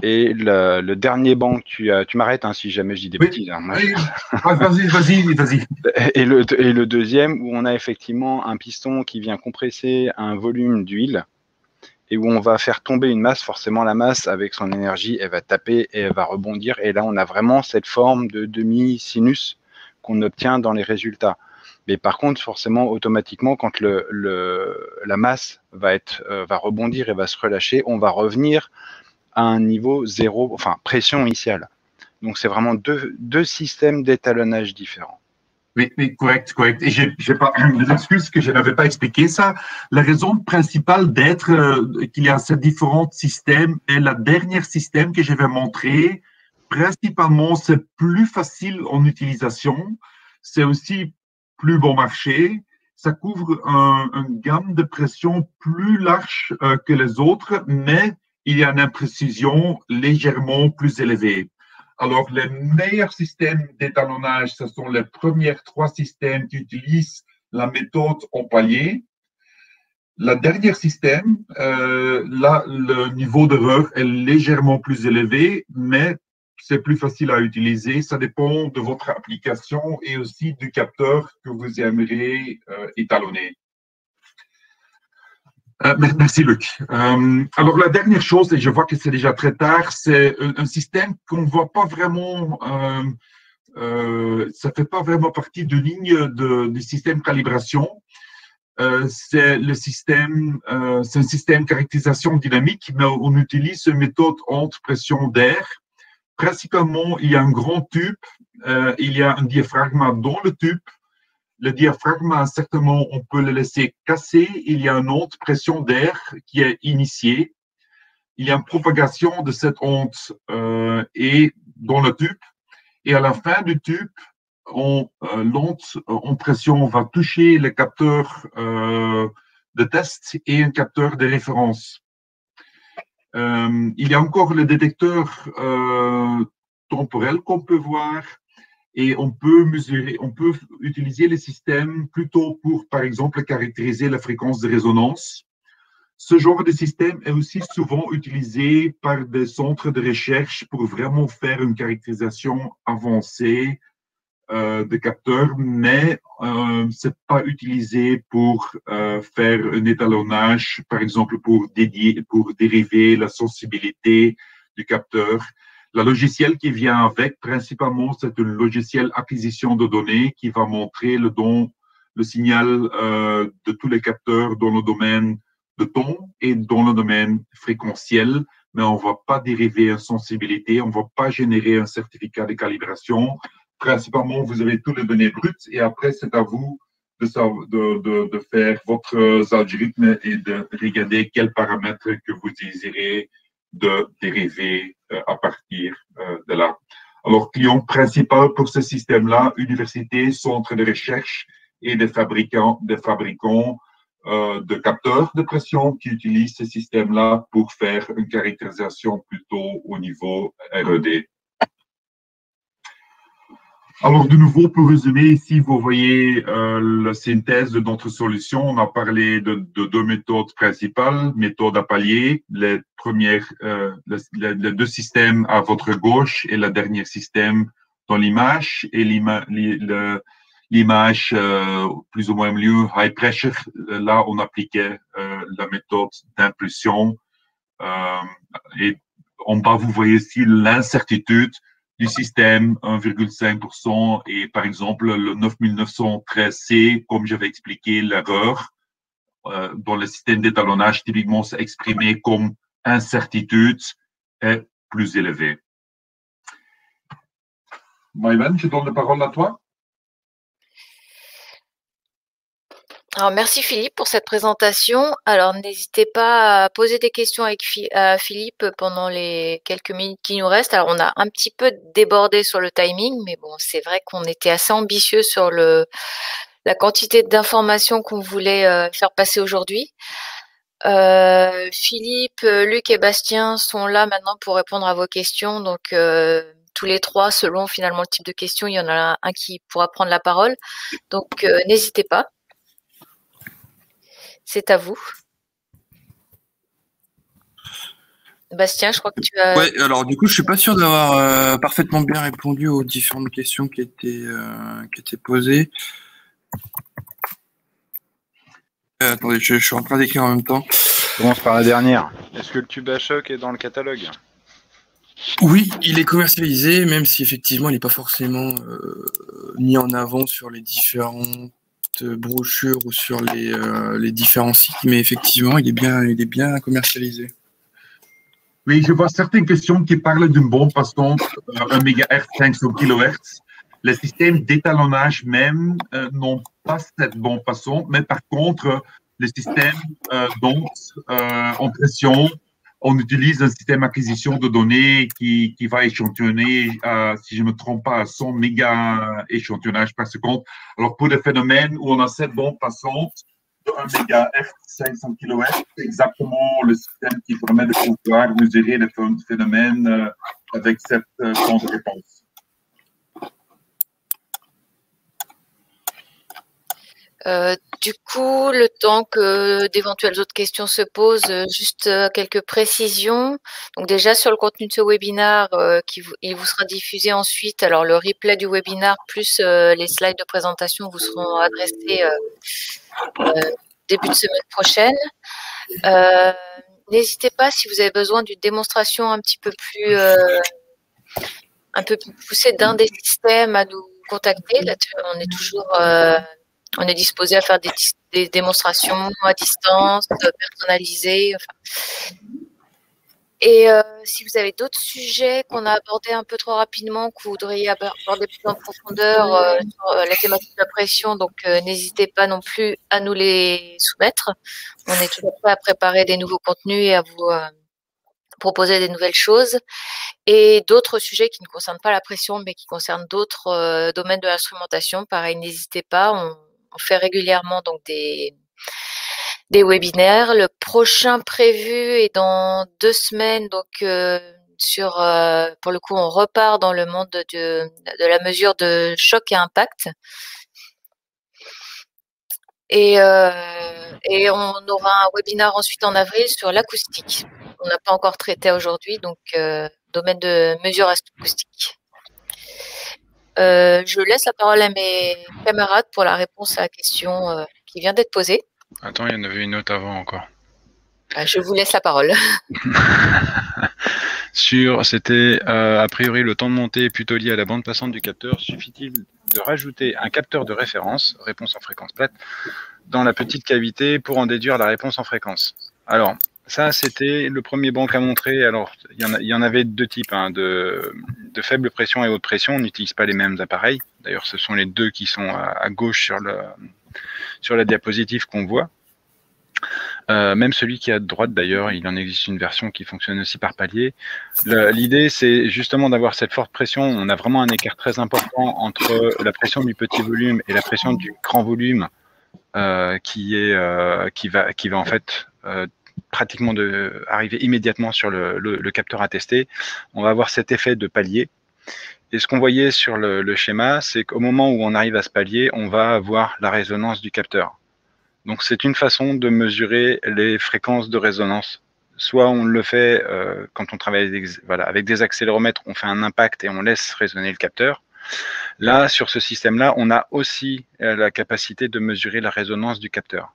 Et le dernier banc, tu m'arrêtes hein, si jamais je dis des bêtises. Hein, oui. Vas-y. Et le deuxième, où on a effectivement un piston qui vient compresser un volume d'huile et où on va faire tomber une masse. Forcément, la masse, avec son énergie, elle va taper et elle va rebondir. Et là, on a vraiment cette forme de demi-sinus qu'on obtient dans les résultats. Mais par contre, forcément, automatiquement, quand la masse va rebondir et va se relâcher, on va revenir à un niveau zéro, enfin pression initiale. Donc c'est vraiment deux systèmes d'étalonnage différents. Oui, oui, correct, correct. Et j'ai pas, des excuses que je n'avais pas expliqué ça. La raison principale d'être qu'il y a ces différents systèmes et la dernière système que je vais montrer, principalement, c'est plus facile en utilisation. C'est aussi plus bon marché. Ça couvre une gamme de pression plus large que les autres, mais il y a une imprécision légèrement plus élevée. Alors, les meilleurs systèmes d'étalonnage, ce sont les premiers 3 systèmes qui utilisent la méthode en palier. Le dernier système, là, le niveau d'erreur est légèrement plus élevé, mais c'est plus facile à utiliser. Ça dépend de votre application et aussi du capteur que vous aimeriez étalonner. Merci Luc. Alors la dernière chose, et je vois que c'est déjà très tard, c'est un système qu'on ne voit pas vraiment, ça ne fait pas vraiment partie de ligne du système calibration. C'est le système, c'est un système caractérisation dynamique, mais on utilise une méthode entre pression d'air. Principalement, il y a un grand tube, il y a un diaphragme dans le tube. Le diaphragme, certainement, on peut le laisser casser. Il y a une onde pression d'air qui est initiée. Il y a une propagation de cette onde et dans le tube. Et à la fin du tube, l'onde en pression va toucher le capteur de test et un capteur de référence. Il y a encore le détecteur temporel qu'on peut voir. Et on peut mesurer, on peut utiliser les systèmes plutôt pour, par exemple, caractériser la fréquence de résonance. Ce genre de système est aussi souvent utilisé par des centres de recherche pour vraiment faire une caractérisation avancée de capteurs, mais c'est pas utilisé pour faire un étalonnage, par exemple, pour dériver la sensibilité du capteur. Le logiciel qui vient avec, principalement, c'est un logiciel acquisition de données qui va montrer le signal de tous les capteurs dans le domaine de ton et dans le domaine fréquentiel, mais on ne va pas dériver une sensibilité, on ne va pas générer un certificat de calibration. Principalement, vous avez toutes les données brutes et après, c'est à vous de faire votre algorithme et de regarder quels paramètres que vous désirez de dériver à partir de là. Alors, client principal pour ce système-là, universités, centres de recherche et des fabricants de capteurs de pression qui utilisent ce système-là pour faire une caractérisation plutôt au niveau R&D. Alors, de nouveau, pour résumer, ici, vous voyez la synthèse de notre solution. On a parlé de 2 méthodes principales, méthode à palier, les 2 systèmes à votre gauche et le dernier système dans l'image. Et l'image plus ou moins mieux high pressure, là, on appliquait la méthode d'impulsion. Et en bas, vous voyez ici l'incertitude du système 1,5% et par exemple le 9913C, comme j'avais expliqué, l'erreur dans le système d'étalonnage, typiquement c'est exprimé comme incertitude est plus élevée. Maïven, je donne la parole à toi. Alors, merci Philippe pour cette présentation. Alors, n'hésitez pas à poser des questions à Philippe pendant les quelques minutes qui nous restent. Alors, on a un petit peu débordé sur le timing, mais bon, c'est vrai qu'on était assez ambitieux sur la quantité d'informations qu'on voulait faire passer aujourd'hui. Philippe, Luc et Bastien sont là maintenant pour répondre à vos questions. Donc, tous les 3, selon finalement le type de question, il y en a un qui pourra prendre la parole. Donc, n'hésitez pas. C'est à vous. Bastien, je crois que tu as… Oui, alors du coup, je suis pas sûr d'avoir parfaitement bien répondu aux différentes questions qui étaient posées. Attendez, je suis en train d'écrire en même temps. Je commence par la dernière. Est-ce que le tube à choc est dans le catalogue? Oui, il est commercialisé, même si effectivement il n'est pas forcément mis en avant sur les différents cette brochure ou sur les différents sites, mais effectivement, il est bien commercialisé. Oui, je vois certaines questions qui parlent d'une bombe passante 1 MHz 500 kHz. Les systèmes d'étalonnage même n'ont pas cette bombe passante, mais par contre, les systèmes d'ondes en pression, on utilise un système d'acquisition de données qui va échantillonner, si je ne me trompe pas, à 100 méga échantillonnage par seconde. Alors, pour des phénomènes où on a cette bombe passante de 1 MHz 500 kHz, c'est exactement le système qui permet de pouvoir mesurer les phénomènes avec cette temps de réponse. Du coup, le temps que d'éventuelles autres questions se posent, juste quelques précisions. Donc déjà sur le contenu de ce webinaire, il vous sera diffusé ensuite. Alors le replay du webinaire plus les slides de présentation vous seront adressés début de semaine prochaine. N'hésitez pas si vous avez besoin d'une démonstration un petit peu plus poussée d'un des systèmes à nous contacter. Là, on est toujours on est disposé à faire des démonstrations à distance, personnalisées. Enfin. Et si vous avez d'autres sujets qu'on a abordés un peu trop rapidement, que vous voudriez aborder plus en profondeur sur la thématique de la pression, donc n'hésitez pas non plus à nous les soumettre. On est toujours prêt à préparer des nouveaux contenus et à vous proposer des nouvelles choses. Et d'autres sujets qui ne concernent pas la pression, mais qui concernent d'autres domaines de l'instrumentation, pareil, n'hésitez pas. On fait régulièrement donc des webinaires. Le prochain prévu est dans 2 semaines, donc pour le coup, on repart dans le monde de la mesure de choc et impact. Et on aura un webinaire ensuite en avril sur l'acoustique. On n'a pas encore traité aujourd'hui, donc domaine de mesure acoustique. Je laisse la parole à mes camarades pour la réponse à la question qui vient d'être posée. Attends, il y en avait une autre avant encore. Je vous laisse la parole. C'était a priori le temps de montée est plutôt lié à la bande passante du capteur. Suffit-il de rajouter un capteur de référence, réponse en fréquence plate, dans la petite cavité pour en déduire la réponse en fréquence? Alors, ça, c'était le premier banc à montrer. Alors, il y en avait 2 types, hein, de faible pression et haute pression. On n'utilise pas les mêmes appareils. D'ailleurs, ce sont les 2 qui sont à gauche sur la diapositive qu'on voit. Même celui qui est à droite, d'ailleurs, il en existe une version qui fonctionne aussi par palier. L'idée, c'est justement d'avoir cette forte pression. On a vraiment un écart très important entre la pression du petit volume et la pression du grand volume qui va en fait pratiquement arriver immédiatement sur le capteur à tester. On va avoir cet effet de palier. Et ce qu'on voyait sur le schéma, c'est qu'au moment où on arrive à ce palier, on va avoir la résonance du capteur. Donc c'est une façon de mesurer les fréquences de résonance. Soit on le fait quand on travaille avec des accéléromètres, on fait un impact et on laisse résonner le capteur. Là, sur ce système-là, on a aussi la capacité de mesurer la résonance du capteur.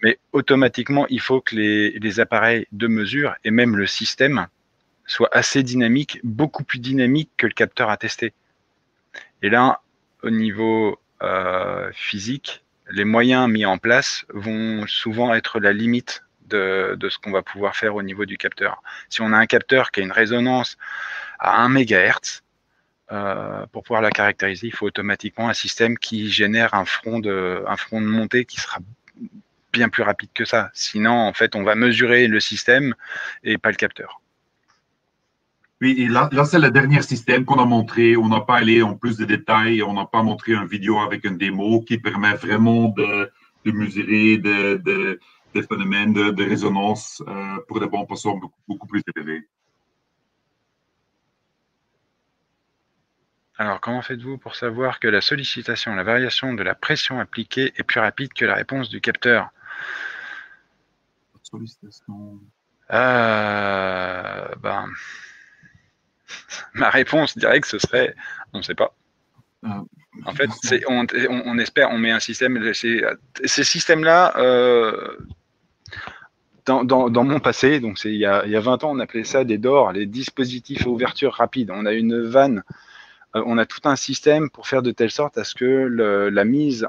Mais automatiquement, il faut que les appareils de mesure et même le système soient assez dynamiques, beaucoup plus dynamiques que le capteur à tester. Et là, au niveau physique, les moyens mis en place vont souvent être la limite de ce qu'on va pouvoir faire au niveau du capteur. Si on a un capteur qui a une résonance à 1 MHz, pour pouvoir la caractériser, il faut automatiquement un système qui génère un front de montée qui sera bien plus rapide que ça. Sinon, en fait, on va mesurer le système et pas le capteur. Oui, et là c'est le dernier système qu'on a montré. On n'a pas allé en plus de détails. On n'a pas montré une vidéo avec une démo qui permet vraiment de mesurer des phénomènes de résonance pour des bandes passantes beaucoup plus élevés. Alors, comment faites-vous pour savoir que la sollicitation, la variation de la pression appliquée est plus rapide que la réponse du capteur? Sollicitation. Ma réponse directe, ce serait, on ne sait pas. En fait, on espère, on met un système. Ces systèmes-là, dans mon passé, donc il y a 20 ans, on appelait ça des DOR, les dispositifs à ouverture rapide. On a une vanne, on a tout un système pour faire de telle sorte à ce que la mise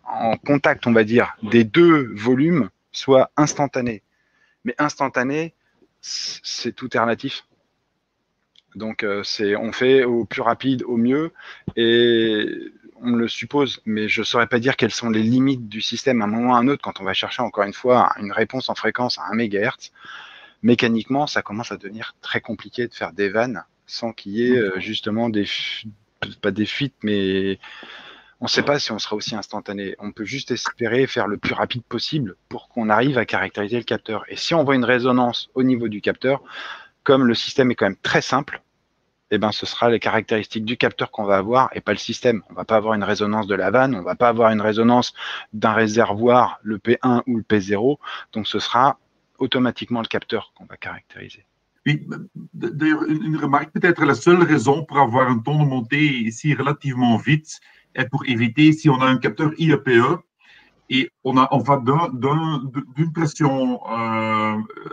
en contact, on va dire, des deux volumes soit instantané. Mais instantané, tout est relatif. Donc, on fait au plus rapide, au mieux, et on le suppose, mais je ne saurais pas dire quelles sont les limites du système à un moment ou à un autre quand on va chercher, encore une fois, une réponse en fréquence à 1 MHz. Mécaniquement, ça commence à devenir très compliqué de faire des vannes sans qu'il y ait justement pas des fuites, mais on ne sait pas si on sera aussi instantané. On peut juste espérer faire le plus rapide possible pour qu'on arrive à caractériser le capteur. Et si on voit une résonance au niveau du capteur, comme le système est quand même très simple, eh ben, ce sera les caractéristiques du capteur qu'on va avoir et pas le système. On ne va pas avoir une résonance de la vanne, on ne va pas avoir une résonance d'un réservoir, le P1 ou le P0. Donc, ce sera automatiquement le capteur qu'on va caractériser. Oui, d'ailleurs, une remarque, peut-être la seule raison pour avoir un ton de montée ici relativement vite est pour éviter, si on a un capteur IEPE, et on va d'une pression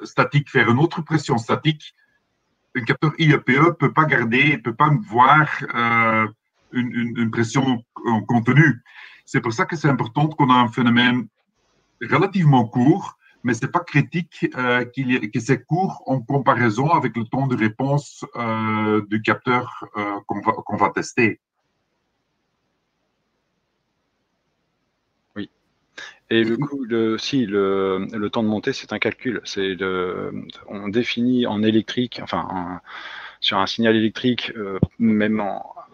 statique vers une autre pression statique, un capteur IEPE ne peut pas garder, ne peut pas voir une pression contenue. C'est pour ça que c'est important qu'on a un phénomène relativement court, mais ce n'est pas critique que c'est court en comparaison avec le temps de réponse du capteur qu'on va tester. Oui. Et le temps de montée, c'est un calcul. On définit en électrique, enfin, sur un signal électrique, même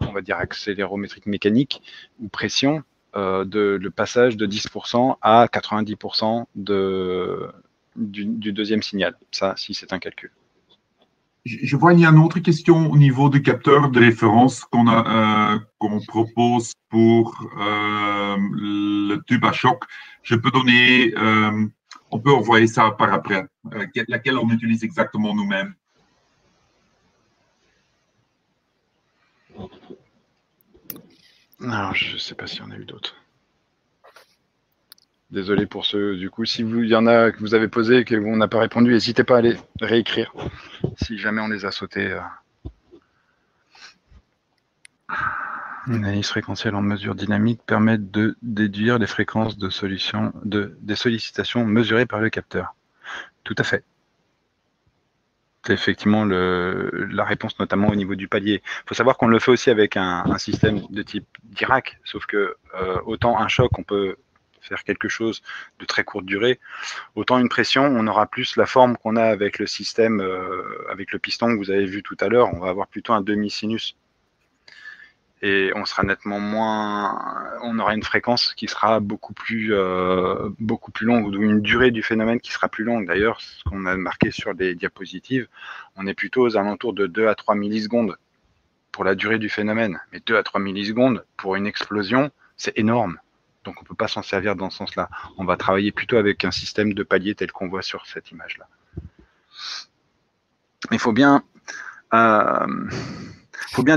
on va dire accélérométrique mécanique ou pression, le passage de 10% à 90% du deuxième signal. Ça, si c'est un calcul. Je vois, il y a une autre question au niveau du capteur de référence qu'on propose pour le tube à choc. Je peux donner, on peut envoyer ça par après, laquelle on utilise exactement nous-mêmes. Non, je ne sais pas s'il y en a eu d'autres. Désolé pour ceux, du coup, si il y en a que vous avez posé et qu'on n'a pas répondu, n'hésitez pas à les réécrire, si jamais on les a sautés. Une analyse fréquentielle en mesure dynamique permet de déduire les fréquences des sollicitations mesurées par le capteur. Tout à fait. C'est effectivement la réponse, notamment au niveau du palier. Il faut savoir qu'on le fait aussi avec un système de type Dirac, sauf que autant un choc, on peut faire quelque chose de très courte durée, autant une pression, on aura plus la forme qu'on a avec le système, avec le piston que vous avez vu tout à l'heure, on va avoir plutôt un demi-sinus. Et on sera nettement on aura une fréquence qui sera beaucoup plus longue, ou une durée du phénomène qui sera plus longue. D'ailleurs, ce qu'on a marqué sur les diapositives, on est plutôt aux alentours de 2 à 3 millisecondes pour la durée du phénomène. Mais 2 à 3 millisecondes pour une explosion, c'est énorme. Donc on ne peut pas s'en servir dans ce sens-là. On va travailler plutôt avec un système de palier tel qu'on voit sur cette image-là. Mais il faut bien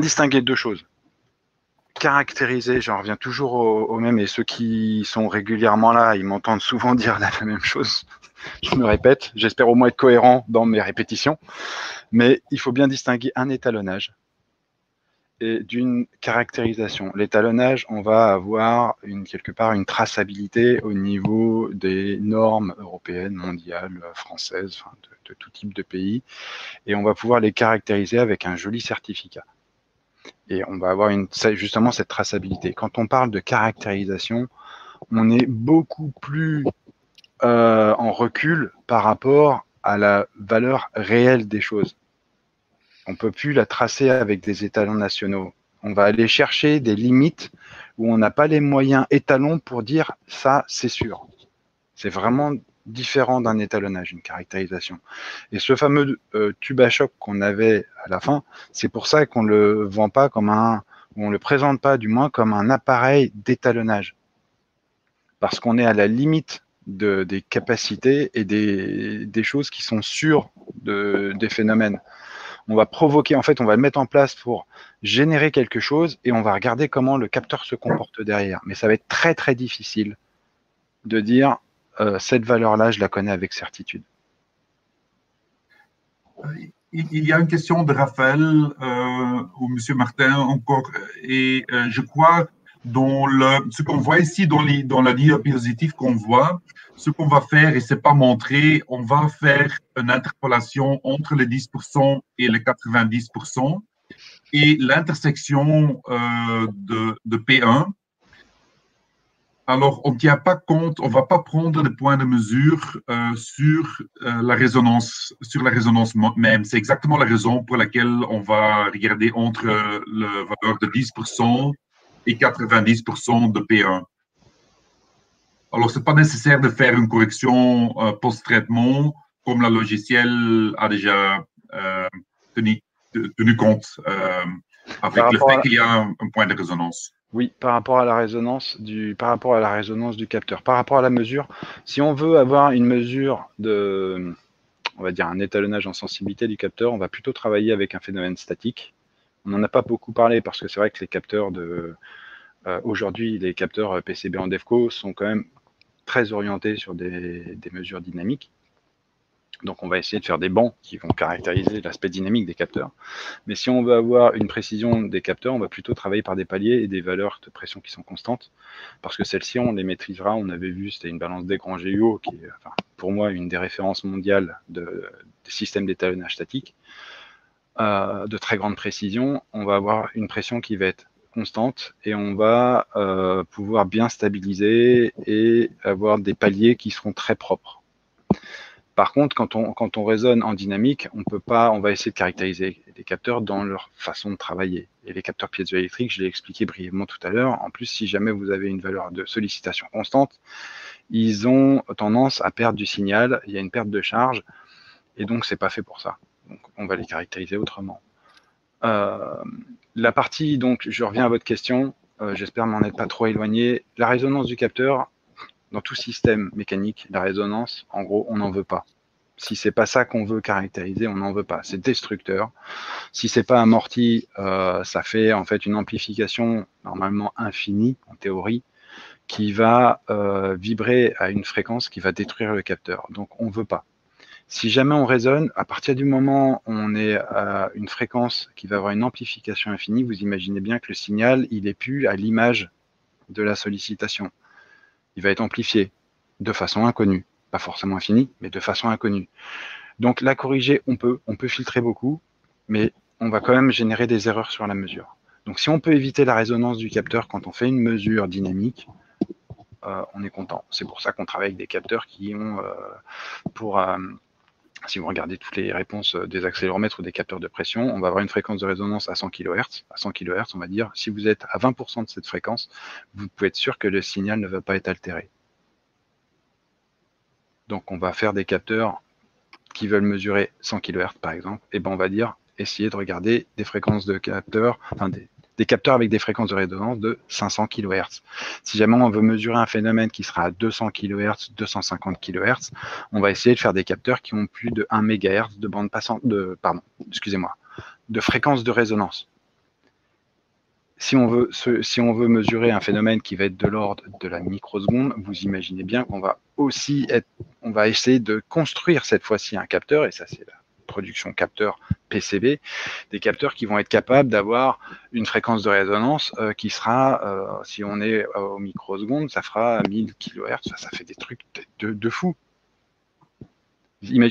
distinguer deux choses. Caractériser, j'en reviens toujours au même, et ceux qui sont régulièrement là, ils m'entendent souvent dire la même chose. Je me répète, j'espère au moins être cohérent dans mes répétitions, mais il faut bien distinguer un étalonnage et d'une caractérisation. L'étalonnage, on va avoir quelque part une traçabilité au niveau des normes européennes, mondiales, françaises, enfin, de tout type de pays, et on va pouvoir les caractériser avec un joli certificat. Et on va avoir justement cette traçabilité. Quand on parle de caractérisation, on est beaucoup plus en recul par rapport à la valeur réelle des choses. On ne peut plus la tracer avec des étalons nationaux. On va aller chercher des limites où on n'a pas les moyens étalons pour dire ça, c'est sûr. C'est vraiment différent d'un étalonnage, une caractérisation. Et ce fameux tube à choc qu'on avait à la fin, c'est pour ça qu'on ne le vend pas comme ou on ne le présente pas du moins comme un appareil d'étalonnage. Parce qu'on est à la limite des capacités et des choses qui sont sûres des phénomènes. On va provoquer, en fait, on va le mettre en place pour générer quelque chose et on va regarder comment le capteur se comporte derrière. Mais ça va être très, très difficile de dire cette valeur-là, je la connais avec certitude. Il y a une question de Raphaël ou M. Martin encore, et je crois ce qu'on voit ici dans la diapositive qu'on voit, ce qu'on va faire, et ce n'est pas montré, on va faire une interpolation entre les 10% et les 90%, et l'intersection de P1. Alors, on ne tient pas compte, on ne va pas prendre des points de mesure sur la résonance même. C'est exactement la raison pour laquelle on va regarder entre la valeur de 10% et 90% de P1. Alors, ce n'est pas nécessaire de faire une correction post-traitement, comme le logiciel a déjà tenu compte avec le fait qu'il y a un point de résonance. Oui, par rapport à la résonance du capteur. Par rapport à la mesure, si on veut avoir une mesure de, on va dire un étalonnage en sensibilité du capteur, on va plutôt travailler avec un phénomène statique. On n'en a pas beaucoup parlé parce que c'est vrai que les capteurs aujourd'hui, les capteurs PCB en DEFCO sont quand même très orientés sur des mesures dynamiques. Donc on va essayer de faire des bancs qui vont caractériser l'aspect dynamique des capteurs. Mais si on veut avoir une précision des capteurs, on va plutôt travailler par des paliers et des valeurs de pression qui sont constantes. Parce que celles-ci, on les maîtrisera. On avait vu, c'était une balance Desgrands-Guyot, qui est pour moi une des références mondiales des systèmes d'étalonnage statique. De très grande précision, on va avoir une pression qui va être constante et on va pouvoir bien stabiliser et avoir des paliers qui seront très propres. Par contre, quand on raisonne en dynamique, on va essayer de caractériser les capteurs dans leur façon de travailler. Et les capteurs piézoélectriques, je l'ai expliqué brièvement tout à l'heure. En plus, si jamais vous avez une valeur de sollicitation constante, ils ont tendance à perdre du signal. Il y a une perte de charge, et donc c'est pas fait pour ça. Donc, on va les caractériser autrement. La partie, donc, je reviens à votre question. J'espère m'en être pas trop éloigné. La résonance du capteur. Dans tout système mécanique, la résonance, en gros, on n'en veut pas. Si c'est pas ça qu'on veut caractériser, on n'en veut pas. C'est destructeur. Si c'est pas amorti, ça fait en fait une amplification normalement infinie, en théorie, qui va vibrer à une fréquence qui va détruire le capteur. Donc, on veut pas. Si jamais on résonne, à partir du moment où on est à une fréquence qui va avoir une amplification infinie, vous imaginez bien que le signal, il est plus à l'image de la sollicitation. Il va être amplifié de façon inconnue, pas forcément infinie, mais de façon inconnue. Donc la corriger, on peut filtrer beaucoup, mais on va quand même générer des erreurs sur la mesure. Donc si on peut éviter la résonance du capteur quand on fait une mesure dynamique, on est content. C'est pour ça qu'on travaille avec des capteurs qui ont, si vous regardez toutes les réponses des accéléromètres ou des capteurs de pression, on va avoir une fréquence de résonance à 100 kHz. À 100 kHz, on va dire, si vous êtes à 20% de cette fréquence, vous pouvez être sûr que le signal ne va pas être altéré. Donc, on va faire des capteurs qui veulent mesurer 100 kHz, par exemple. Et ben, on va dire, essayer de regarder des fréquences de capteurs, enfin des capteurs avec des fréquences de résonance de 500 kHz. Si jamais on veut mesurer un phénomène qui sera à 200 kHz, 250 kHz, on va essayer de faire des capteurs qui ont plus de 1 MHz de bande passante, de fréquence de résonance. Si on veut mesurer un phénomène qui va être de l'ordre de la microseconde, vous imaginez bien qu'on va on va essayer de construire cette fois-ci un capteur, et ça c'est la production capteur PCB, des capteurs qui vont être capables d'avoir une fréquence de résonance qui sera, si on est au microseconde, ça fera 1000 kHz, ça fait des trucs de fou.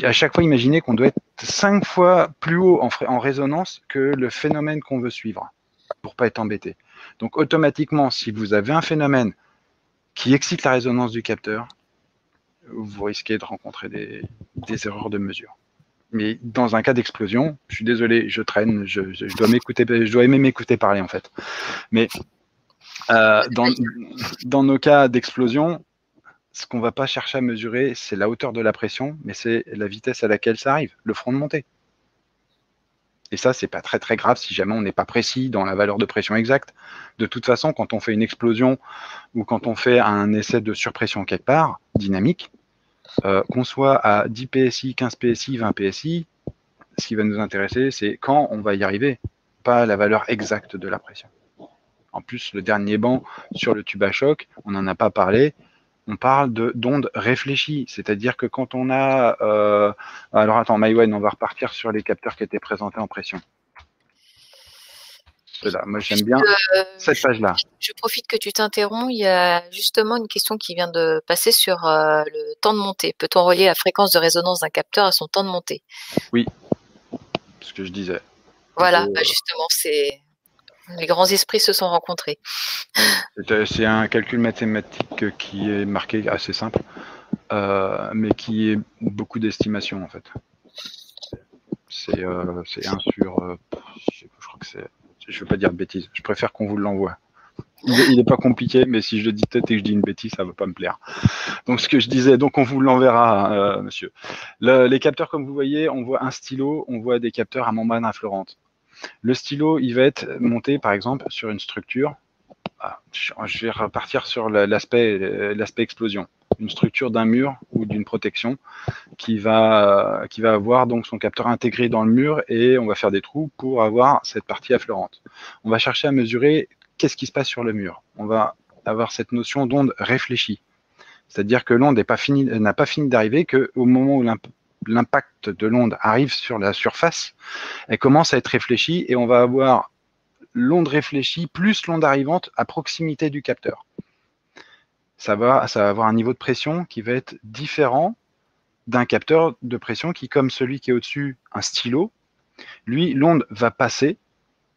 À chaque fois, imaginez qu'on doit être 5 fois plus haut en résonance que le phénomène qu'on veut suivre, pour ne pas être embêté. Donc automatiquement, si vous avez un phénomène qui excite la résonance du capteur, vous risquez de rencontrer des erreurs de mesure. Mais dans un cas d'explosion, je suis désolé, je traîne, je dois aimer m'écouter parler en fait. Mais dans nos cas d'explosion, ce qu'on ne va pas chercher à mesurer, c'est la hauteur de la pression, mais c'est la vitesse à laquelle ça arrive, le front de montée. Et ça, c'est pas très très grave si jamais on n'est pas précis dans la valeur de pression exacte. De toute façon, quand on fait une explosion ou quand on fait un essai de surpression quelque part, dynamique, qu'on soit à 10 PSI, 15 PSI, 20 PSI, ce qui va nous intéresser, c'est quand on va y arriver, pas la valeur exacte de la pression. En plus, le dernier banc sur le tube à choc, on n'en a pas parlé, on parle d'ondes réfléchies, c'est-à-dire que quand on a... alors attends, Maïwen, on va repartir sur les capteurs qui étaient présentés en pression. Ceux-là. Moi, j'aime bien cette page-là. Je profite que tu t'interromps. Il y a justement une question qui vient de passer sur le temps de montée. Peut-on relier la fréquence de résonance d'un capteur à son temps de montée? Oui, ce que je disais. Voilà, justement, les grands esprits se sont rencontrés. C'est un calcul mathématique qui est marqué assez simple, mais qui est beaucoup d'estimation en fait. C'est 1 sur... je crois que c'est... Je ne veux pas dire de bêtises, je préfère qu'on vous l'envoie. Il n'est pas compliqué, mais si je le dis peut-être et que je dis une bêtise, ça ne va pas me plaire. Donc ce que je disais, donc on vous l'enverra, monsieur. Les capteurs, comme vous voyez, on voit un stylo, on voit des capteurs à membrane infleurante. Le stylo, il va être monté, par exemple, sur une structure. Je vais repartir sur l'aspect explosion. Une structure d'un mur ou d'une protection qui va avoir donc son capteur intégré dans le mur et on va faire des trous pour avoir cette partie affleurante. On va chercher à mesurer qu'est-ce qui se passe sur le mur. On va avoir cette notion d'onde réfléchie. C'est-à-dire que l'onde n'a pas fini d'arriver, qu'au moment où l'impact de l'onde arrive sur la surface, elle commence à être réfléchie et on va avoir l'onde réfléchie plus l'onde arrivante à proximité du capteur. Ça va avoir un niveau de pression qui va être différent d'un capteur de pression qui, comme celui qui est au-dessus, un stylo, lui, l'onde va passer,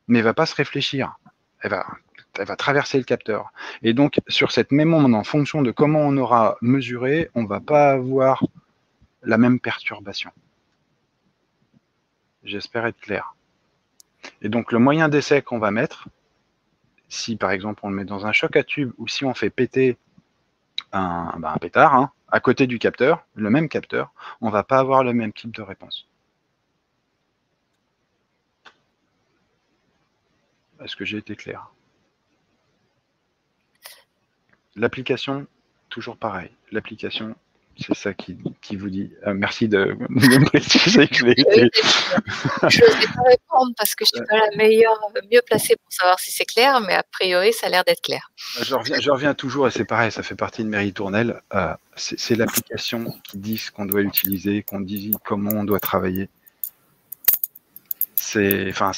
mais ne va pas se réfléchir. Elle va traverser le capteur. Et donc, sur cette même onde, en fonction de comment on aura mesuré, on ne va pas avoir la même perturbation. J'espère être clair. Et donc, le moyen d'essai qu'on va mettre, si par exemple on le met dans un choc à tube ou si on fait péter un pétard, hein, à côté du capteur, le même capteur, on ne va pas avoir le même type de réponse. Est-ce que j'ai été clair? L'application, toujours pareil. L'application, c'est ça qui vous dit. Merci de me préciser que je l'ai été. Je n'osais pas répondre parce que je ne suis pas la mieux placée pour savoir si c'est clair, mais a priori, ça a l'air d'être clair. Je reviens toujours, et c'est pareil, ça fait partie de mes ritournelles. C'est l'application qui dit ce qu'on doit utiliser, qu'on dit comment on doit travailler. J'en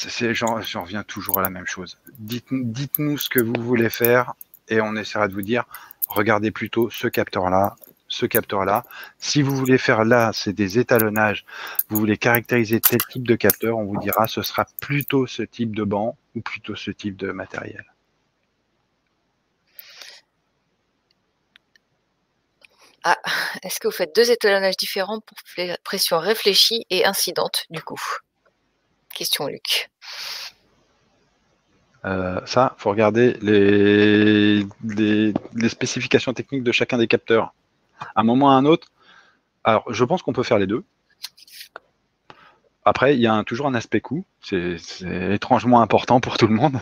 reviens toujours à la même chose. Dites-nous ce que vous voulez faire et on essaiera de vous dire, regardez plutôt ce capteur-là, ce capteur-là. Si vous voulez faire là, c'est des étalonnages, vous voulez caractériser tel type de capteur, on vous dira, ce sera plutôt ce type de banc ou plutôt ce type de matériel. Ah, est-ce que vous faites 2 étalonnages différents pour pression réfléchie et incidente, du coup? Question Luc. Ça, il faut regarder les spécifications techniques de chacun des capteurs. À un moment ou à un autre, alors je pense qu'on peut faire les deux. Après, il y a toujours un aspect coût, c'est étrangement important pour tout le monde.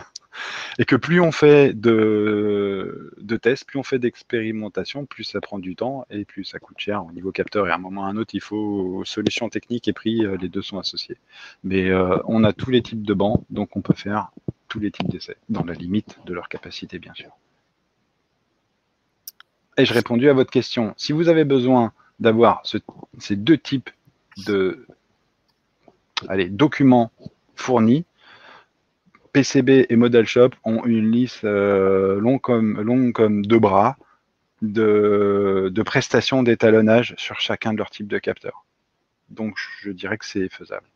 Et que plus on fait de tests, plus on fait d'expérimentation, plus ça prend du temps et plus ça coûte cher au niveau capteur. Et à un moment ou à un autre, il faut solution technique et prix, les deux sont associés. Mais on a tous les types de bancs, donc on peut faire tous les types d'essais, dans la limite de leur capacité, bien sûr. Ai-je répondu à votre question? Si vous avez besoin d'avoir ces deux types de documents fournis, PCB et Model Shop ont une liste longue comme 2 bras de prestations d'étalonnage sur chacun de leurs types de capteurs. Donc, je dirais que c'est faisable.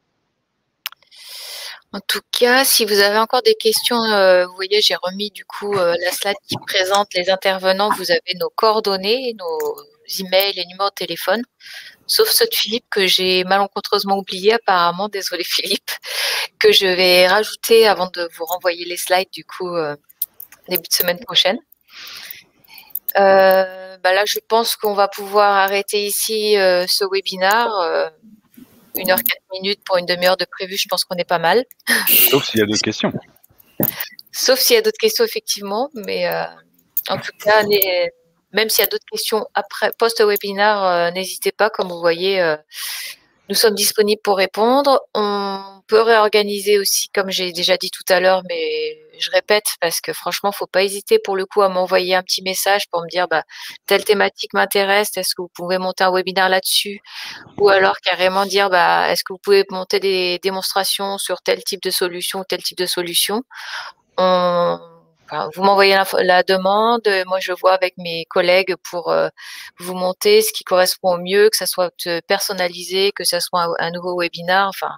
En tout cas, si vous avez encore des questions, vous voyez, j'ai remis du coup la slide qui présente les intervenants. Vous avez nos coordonnées, nos emails et numéros de téléphone, sauf ceux de Philippe que j'ai malencontreusement oublié apparemment. Désolé Philippe, que je vais rajouter avant de vous renvoyer les slides du coup début de semaine prochaine. Là, je pense qu'on va pouvoir arrêter ici ce webinaire. 1h04 pour une demi-heure de prévu, je pense qu'on est pas mal. Sauf s'il y a d'autres questions. Sauf s'il y a d'autres questions, effectivement. Mais en tout cas, même s'il y a d'autres questions après post-webinaire, n'hésitez pas. Comme vous voyez, Nous sommes disponibles pour répondre. On peut réorganiser aussi, comme j'ai déjà dit tout à l'heure, mais je répète parce que franchement, faut pas hésiter pour le coup à m'envoyer un petit message pour me dire telle thématique m'intéresse, est-ce que vous pouvez monter un webinaire là-dessus? Ou alors carrément dire est-ce que vous pouvez monter des démonstrations sur tel type de solution ou tel type de solution? Vous m'envoyez la demande, moi je vois avec mes collègues pour vous monter ce qui correspond au mieux, que ça soit personnalisé, que ça soit un nouveau webinaire. Enfin,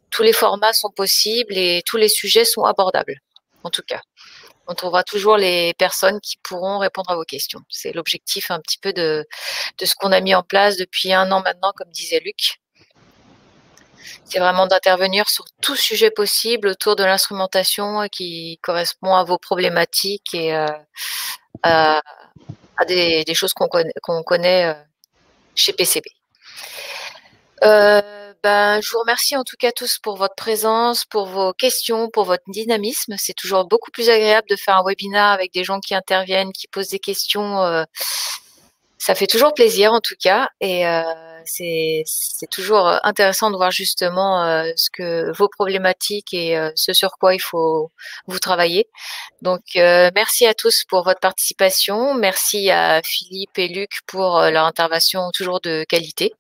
tous les formats sont possibles et tous les sujets sont abordables. En tout cas, on trouvera toujours les personnes qui pourront répondre à vos questions. C'est l'objectif un petit peu de ce qu'on a mis en place depuis 1 an maintenant, comme disait Luc. C'est vraiment d'intervenir sur tout sujet possible autour de l'instrumentation qui correspond à vos problématiques et à des choses qu'on connaît chez PCB. Je vous remercie en tout cas tous pour votre présence, pour vos questions, pour votre dynamisme. C'est toujours beaucoup plus agréable de faire un webinaire avec des gens qui interviennent, qui posent des questions. Ça fait toujours plaisir en tout cas et c'est toujours intéressant de voir justement ce que vos problématiques et ce sur quoi il faut vous travailler. Donc merci à tous pour votre participation, merci à Philippe et Luc pour leur intervention toujours de qualité.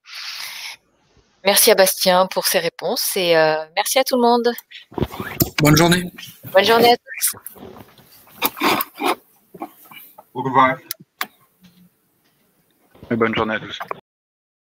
Merci à Bastien pour ses réponses et merci à tout le monde. Bonne journée. Bonne journée à tous. Au revoir. Et bonne journée à tous.